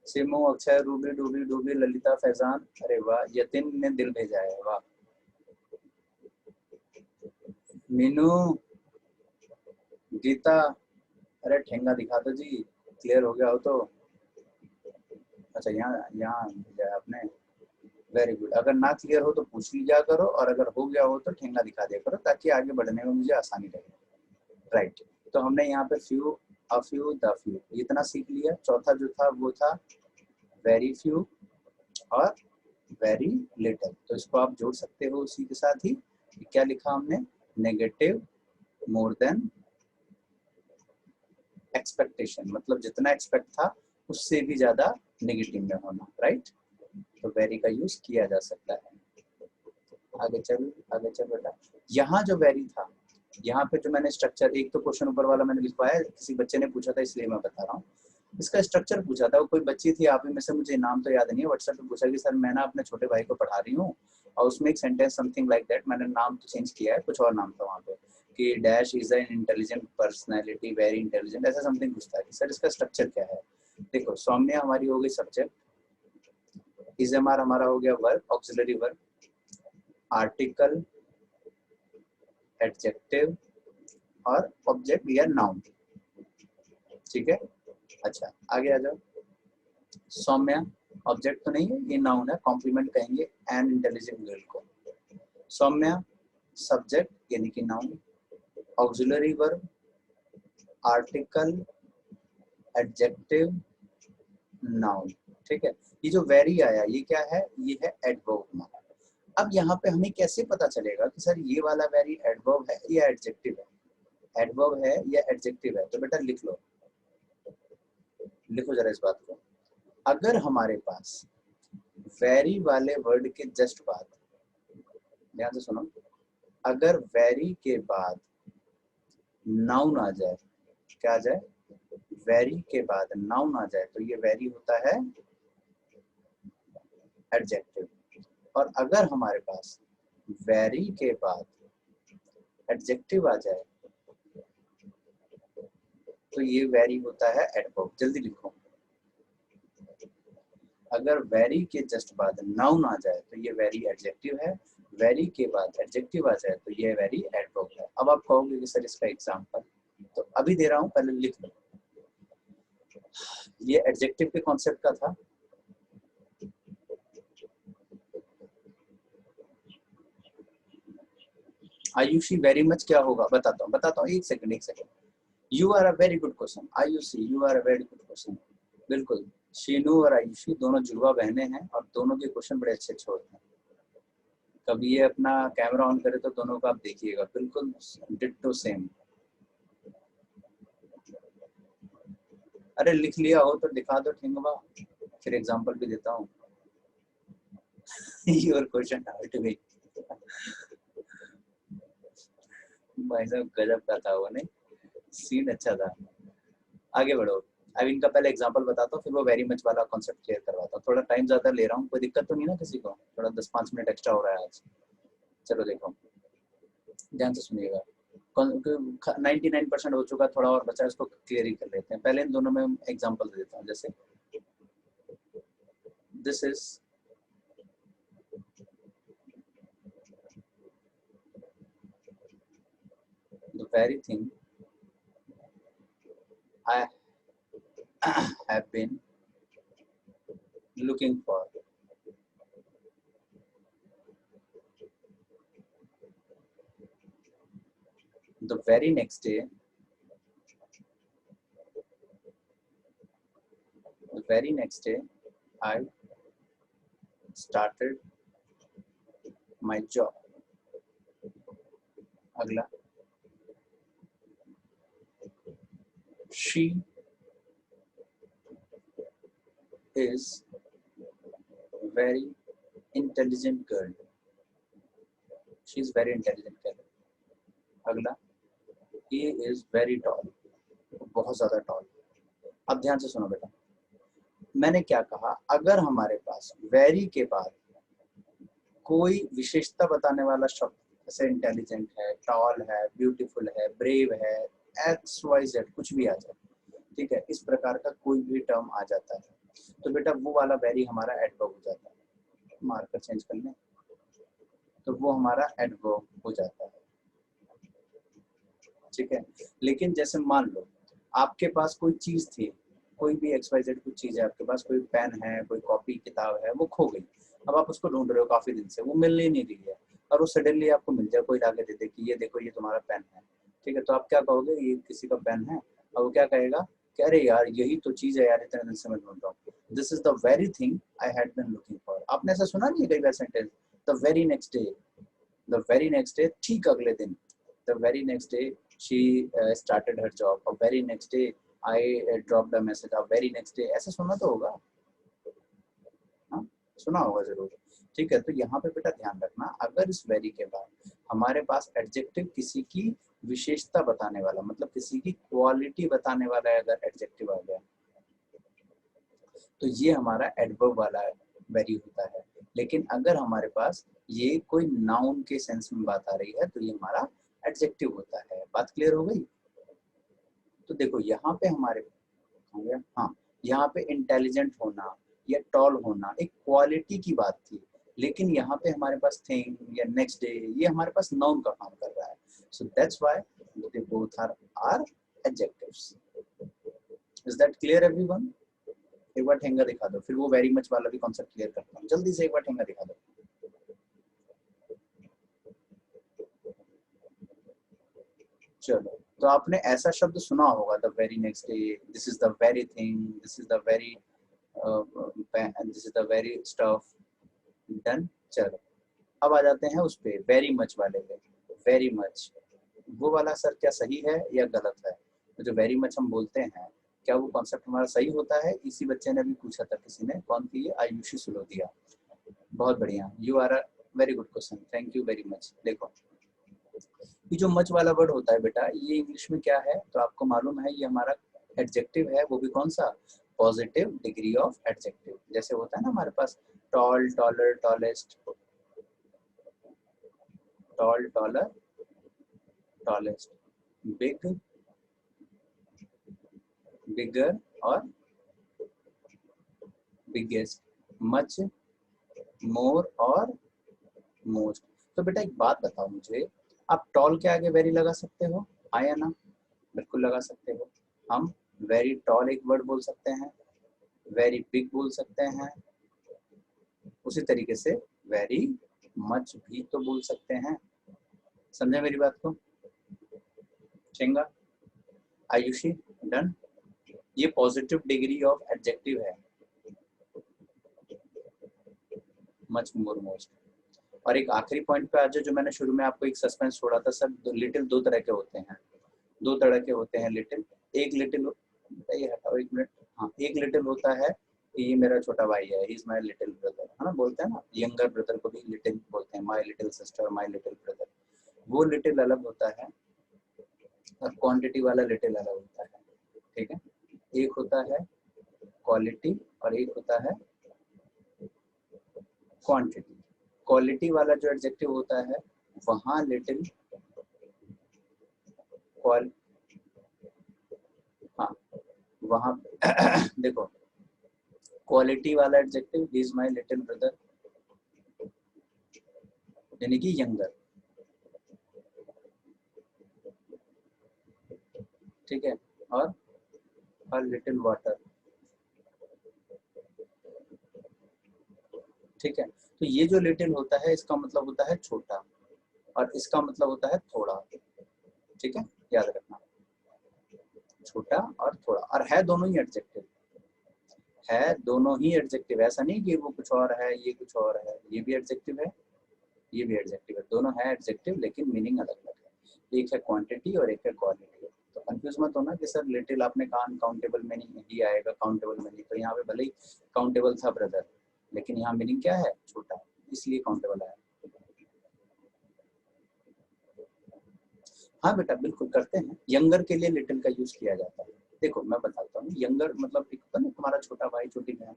सिमो, अक्षय, रूबी, डूबी, डूबी, ललिता, फैजान, अरे वाह, यतिन ने दिल भेजा है, वाह। मीनू, गीता, अरे ठेंगा दिखा दो जी, क्लियर हो गया हो तो। अच्छा यहाँ यहाँ भेजा है आपने, वेरी गुड। अगर ना क्लियर हो तो पूछ लिया करो, और अगर हो गया हो तो ठेंगा दिखा दिया करो, ताकि आगे बढ़ने में मुझे आसानी रहे। राइट, तो हमने यहाँ पे few, a few, the few, इतना सीख लिया। चौथा जो था वो था वेरी फ्यू और वेरी लिटिल। तो इसको आप जोड़ सकते हो उसी के साथ ही। क्या लिखा हमने? नेगेटिव मोर देन एक्सपेक्टेशन, मतलब जितना एक्सपेक्ट था उससे भी ज्यादा नेगेटिव में होना। राइट, तो वेरी का यूज किया जा सकता है। आगे चल बेटा। यहाँ जो वेरी था, यहाँ पे जो मैंने स्ट्रक्चर, एक तो क्वेश्चन ऊपर वाला मैंने लिखवाया, किसी बच्चे ने पूछा था इसलिए मैं बता रहा हूँ। इसका स्ट्रक्चर पूछा था, वो कोई बच्ची थी आप ही में से, मुझे नाम तो याद नहीं है, व्हाट्सएप पे पूछा कि सर मैं ना अपने छोटे भाई को पढ़ा रही हूँ, और उसमें एक सेंटेंस समथिंग लाइक दैट, मैंने नाम तो चेंज किया है, कुछ और नाम था वहाँ पे, कि dash is an intelligent personality, very intelligent, ऐसा समथिंग कुछ था। सर इसका स्ट्रक्चर क्या है? देखो, सौम्या हमारी हो गई सब्जेक्ट, इजमार हमारा हो गया verb, auxiliary verb, article, adjective और ऑब्जेक्ट या नाउन। ठीक है, अच्छा आगे आ जाओ। सौम्या ऑब्जेक्ट तो नहीं है, ये नाउन है, कॉम्प्लीमेंट कहेंगे एन इंटेलिजेंट गर्ल को। सौम्या सब्जेक्ट यानी कि noun, auxiliary verb, article, adjective, noun. ठीक है, ये जो वेरी आया ये क्या है? ये है एडवर्ब हमारा। अब यहाँ पे हमें कैसे पता चलेगा कि सर ये वाला वेरी एडवर्ब है या एडजेक्टिव है? एडवर्ब है या एडजेक्टिव है? तो बेटा लिख लो, लिखो जरा इस बात को। अगर हमारे पास वेरी वाले वर्ड के जस्ट बाद, ध्यान से सुनो, अगर वेरी के बाद नाउन आ जाए, क्या आ जाए? वेरी के बाद नाउन आ जाए, तो ये वेरी होता है एडजेक्टिव। और अगर हमारे पास वेरी के बाद एडजेक्टिव आ जाए, तो ये वेरी होता है एडवर्ब। जल्दी लिखो, अगर वेरी के जस्ट बाद नाउन आ जाए तो ये वेरी एडजेक्टिव है, वेरी के बाद एडजेक्टिव आ जाए तो ये वेरी एडवर्ब है। अब आप कहोगे कि सर इसका एग्जांपल, तो अभी दे रहा हूं, पहले लिख लो। ये एडजेक्टिव के कॉन्सेप्ट का था। आयुषी वेरी मच क्या होगा? बताता हूँ, एक second. You are a very good question Ayushi, you are a very good question. बिल्कुल, शीनू और आयुषी दोनों जुड़वा बहनें हैं, और दोनों के क्वेश्चन बड़े अच्छे होते हैं। कभी ये अपना कैमरा ऑन करे तो दोनों को आप देखिएगा, बिल्कुल डिट्टो सेम। अरे लिख लिया हो तो दिखा दो ठेंगवा, फिर एग्जांपल भी देता हूँ। Your question hard to me. भाई साहब गजब का था वो, नहीं सीन अच्छा था। आगे बढ़ो। अब इनका पहले एग्जांपल बताता हूँ, फिर वो वेरी मच वाला कॉन्सेप्ट क्लियर करवाता हूँ। थोड़ा टाइम ज्यादा ले रहा हूँ, कोई दिक्कत तो नहीं ना किसी को? थोड़ा 10-5 मिनट एक्स्ट्रा हो रहा है आज। चलो देखो, ध्यान से सुनिएगा। 99% हो चुका, थोड़ा और बचा है, उसको क्लियर ही कर लेते हैं। पहले इन दोनों में एग्जांपल दे देता हूँ। जैसे this is the very thing I have been looking for. The very next day, I started my job. अगला, she is very intelligent girl. She is very intelligent girl. अगला, he is very tall. बहुत ज्यादा toll. अब ध्यान से सुनो बेटा, मैंने क्या कहा, अगर हमारे पास वेरी के बाद कोई विशेषता बताने वाला शब्द जैसे इंटेलिजेंट है, टॉल है, ब्यूटीफुल है, ब्रेव है, एक्स वाई जेड कुछ भी आ जाए, ठीक है, इस प्रकार का कोई भी टर्म आ जाता है तो बेटा वो वाला वेरी हमारा एडवर्ब हो जाता है। मार्कर चेंज कर लें तो वो हमारा एडवर्ब हो जाता है, ठीक है। लेकिन जैसे मान लो आपके पास कोई चीज थी, कोई भी एक्स वाई जेड कुछ चीज है आपके पास, कोई पेन है, कोई कॉपी किताब है, वो खो गई, अब आप उसको ढूंढ रहे हो काफी दिन से, वो मिल ही नहीं रही है, और वो सडनली आपको मिल जाए, कोई लाके दे दे कि ये देखो ये तुम्हारा पेन है, ठीक है, तो आप क्या कहोगे, ये किसी का पेन है, और वो क्या कहेगा कि अरे यार यही तो चीज है यार, इतने दिन से मैं ढूंढ रहा हूँ, this is the very thing I had been looking for. आपने ऐसा सुना नहीं कई बार sentence, the very next day, the very next day, ठीक अगले दिन, the very next day she started her job, or very next day I dropped a message, or very next day, ऐसा सुना तो होगा, हाँ सुना होगा जरूर, ठीक है। तो यहाँ पे बेटा ध्यान रखना, अगर इस वेरी के बाद हमारे पास एडजेक्टिव किसी की विशेषता बताने वाला, मतलब किसी की क्वालिटी बताने वाला अगर एडजेक्टिव आ गया तो ये हमारा एडवर्ब वाला वेरी होता है। लेकिन अगर हमारे पास ये कोई नाउन के सेंस में बात आ रही है तो ये हमारा एडजेक्टिव होता है। बात क्लियर हो गई? तो देखो यहाँ पे हमारे हाँ, यहाँ पे इंटेलिजेंट होना या टॉल होना एक क्वालिटी की बात थी, लेकिन यहाँ पे हमारे पास थिंग या नेक्स्ट डे ये हमारे पास नाउन का काम कर रहा है। So that's why they both are adjectives. Is that clear everyone? एक बार ठेंगा दिखा दो, फिर वो वेरी मच वाला भी कॉन्सेप्ट क्लियर करता हूँ। जल्दी से एक बार ठेंगा दिखा दो। चलो, तो आपने ऐसा शब्द सुना होगा, the very next day, this is the very thing, this is the very this is the very stuff. Done. चलो अब आ जाते हैं उस पे वेरी मच वाले पे। वेरी मच वो वाला सर क्या सही है या गलत है? तो जो वेरी मच हम बोलते हैं क्या वो कॉन्सेप्ट हमारा सही होता है? इसी बच्चे ने भी पूछा था, किसी ने, कौन थी ये? आयुषी सुलोदिया। बहुत बढ़िया, you are a very good question, thank you very much. देखो ये जो मच वाला वर्ड होता है बेटा, ये इंग्लिश में क्या है तो आपको मालूम है, ये हमारा एडजेक्टिव है, वो भी कौन सा? Positive degree of adjective. जैसे होता है ना हमारे पास tall, taller, tallest, tall, taller, tallest, big, bigger और बिगेस्ट, मच, मोर और मोस्ट। तो बेटा एक बात बताओ मुझे, आप टॉल के आगे वेरी लगा सकते हो, आया ना? बिल्कुल लगा सकते हो। हम वेरी टॉल एक वर्ड बोल सकते हैं, वेरी बिग बोल सकते हैं, उसी तरीके से वेरी मच भी तो बोल सकते हैं। समझे मेरी बात को? चेंगा, आयुषी, डन। ये पॉजिटिव डिग्री ऑफ एडजेक्टिव है, मच, मोर, मोस्ट। और एक आखिरी पॉइंट पे आ जाओ, जो मैंने शुरू में आपको एक सस्पेंस छोड़ा था सर, लिटिल दो तरह के होते हैं, दो तरह के होते हैं लिटिल। एक लिटिल, ये हटाओ एक मिनट, हाँ, एक लिटिल होता है कि ये मेरा छोटा भाई है, he is my little brother, है ना, बोलते हैं ना, यंगर ब्रदर को भी लिटिल बोलते हैं, my little sister, my little brother. वो लिटिल अलग होता है और क्वांटिटी वाला लिटिल अलग होता है, ठीक है। एक होता है क्वालिटी और एक होता है क्वांटिटी। क्वालिटी वाला जो एडजेक्टिव होता है वहाँ लिटिल, हाँ वहाँ देखो क्वालिटी वाला adjective, he is my little brother, यानी कि यंगर, ठीक है। और a little water, ठीक है। तो ये जो लिटिल होता है इसका मतलब होता है छोटा, और इसका मतलब होता है थोड़ा, ठीक है, याद रखना, छोटा और थोड़ा। और है दोनों ही एडजेक्टिव, है दोनों ही एडजेक्टिव, ऐसा नहीं कि वो कुछ और है ये कुछ और है, ये भी एडजेक्टिव है ये भी एडजेक्टिव है, दोनों है एडजेक्टिव लेकिन मीनिंग अलग अलग है। एक है क्वांटिटी और एक है क्वालिटी। तो कंफ्यूज मत होना कि सर लिटिल आपने कहा अनकाउंटेबल में नहीं आएगा, काउंटेबल में नहीं, तो यहाँ पे भले ही काउंटेबल था ब्रदर, लेकिन यहाँ मीनिंग क्या है, छोटा, इसलिए काउंटेबल आया। हाँ बेटा बिल्कुल करते हैं, यंगर के लिए लिटिल का यूज किया जाता है। देखो मैं बताता हूँ, यंगर मतलब एक होता है ना तुम्हारा छोटा भाई छोटी बहन,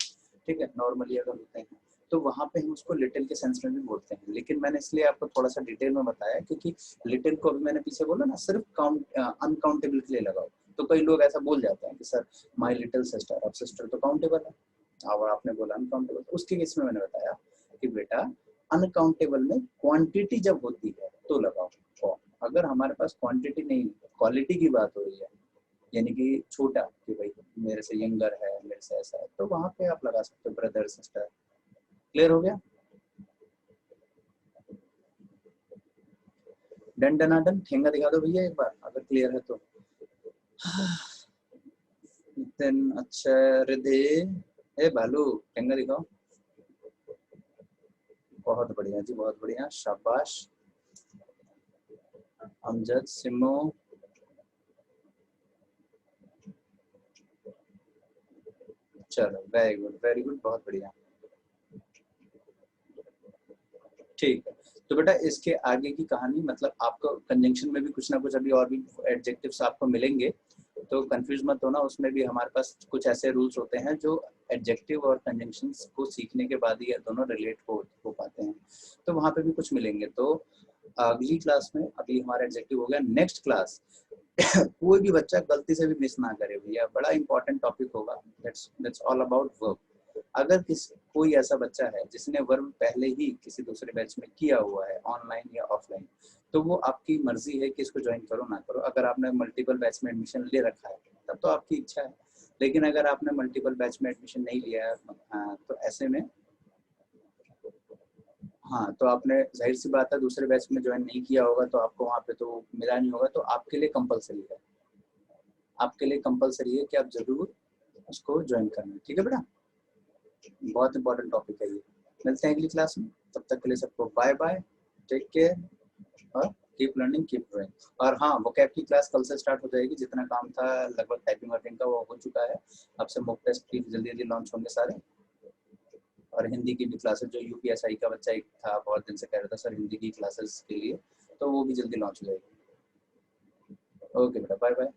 ठीक है, नॉर्मली अगर होते हैं तो वहाँ पे हम उसको लिटिल के सेंस में भी बोलते हैं, लेकिन मैंने इसलिए आपको थोड़ा सा डिटेल में बताया क्योंकि लिटिल को अभी मैंने पीछे बोला ना सिर्फ काउंट अनकाउंटेबल के लिए लगाओ, तो कई लोग ऐसा बोल जाते हैं कि सर माई लिटिल सिस्टर, अब सिस्टर तो काउंटेबल है और आपने बोला अनकाउंटेबल, तो उसके केस में मैंने बताया कि बेटा अनकाउंटेबल में क्वांटिटी जब होती है तो लगाओ, और अगर हमारे पास क्वांटिटी नहीं, क्वालिटी की बात हो रही है, यानी कि छोटा कि भाई मेरे से यंगर है, मेरे से ऐसा है, तो वहां पे आप लगा सकते हो ब्रदर सिस्टर। क्लियर हो गया? डन डनाडन, ठेंगा दिखा दो भैया एक बार अगर क्लियर है तो। नितिन, अच्छा, रिधि, ए भालू, ठेंगा दिखाओ। बहुत बढ़िया जी, बहुत बढ़िया, शाबाश। अमजद, सिमो, चलो वेरी गुड, बहुत बढ़िया, ठीक है। तो बेटा इसके आगे की कहानी, मतलब आपको कंजंक्शन में भी कुछ ना कुछ अभी और भी एडजेक्टिव्स आपको मिलेंगे, तो कंफ्यूज मत होना, उसमें भी हमारे पास कुछ ऐसे रूल्स होते हैं जो एडजेक्टिव और कंजंक्शंस को सीखने के बाद ही दोनों रिलेट हो पाते हैं, तो वहाँ पे भी कुछ मिलेंगे। तो अगली क्लास में, अभी हमारा एडजेक्टिव हो गया, नेक्स्ट क्लास कोई भी बच्चा गलती से भी मिस ना करे भैया, बड़ा इंपॉर्टेंट टॉपिक होगा, दैट्स ऑल अबाउट वर्ब। अगर कोई ऐसा बच्चा है जिसने वर्ब पहले ही किसी दूसरे बैच में किया हुआ है, ऑनलाइन या ऑफलाइन, तो वो आपकी मर्जी है कि इसको ज्वाइन करो ना करो। अगर आपने मल्टीपल बैच में एडमिशन ले रखा है तब तो आपकी इच्छा है, लेकिन अगर आपने मल्टीपल बैच में एडमिशन नहीं लिया है तो ऐसे में हाँ, तो आपने जाहिर सी बात है दूसरे बैच में ज्वाइन नहीं किया होगा, तो आपको वहाँ पे तो मिला नहीं होगा, तो आपके लिए कंपलसरी है, आपके लिए कंपलसरी है कि आप जरूर उसको ज्वाइन करना, ठीक है बेटा? बहुत इंपॉर्टेंट टॉपिक है ये। मिलते हैं अगली क्लास में, तब तक के लिए सबको बाय बाय, टेक केयर और कीप लर्निंग कीप ग्रोइंग। और हाँ, वोकैब की क्लास कल से स्टार्ट हो जाएगी, जितना काम था लगभग टाइपिंग वाइपिंग का वो हो चुका है, अब से मॉक टेस्ट भी जल्दी जल्दी लॉन्च होंगे सारे, और हिंदी की भी क्लासेस, जो यूपीएसआई का बच्चा एक था बहुत दिन से कह रहा था सर हिंदी की क्लासेस के लिए, तो वो भी जल्दी लॉन्च हो जाएगी। ओके बेटा, बाय बाय।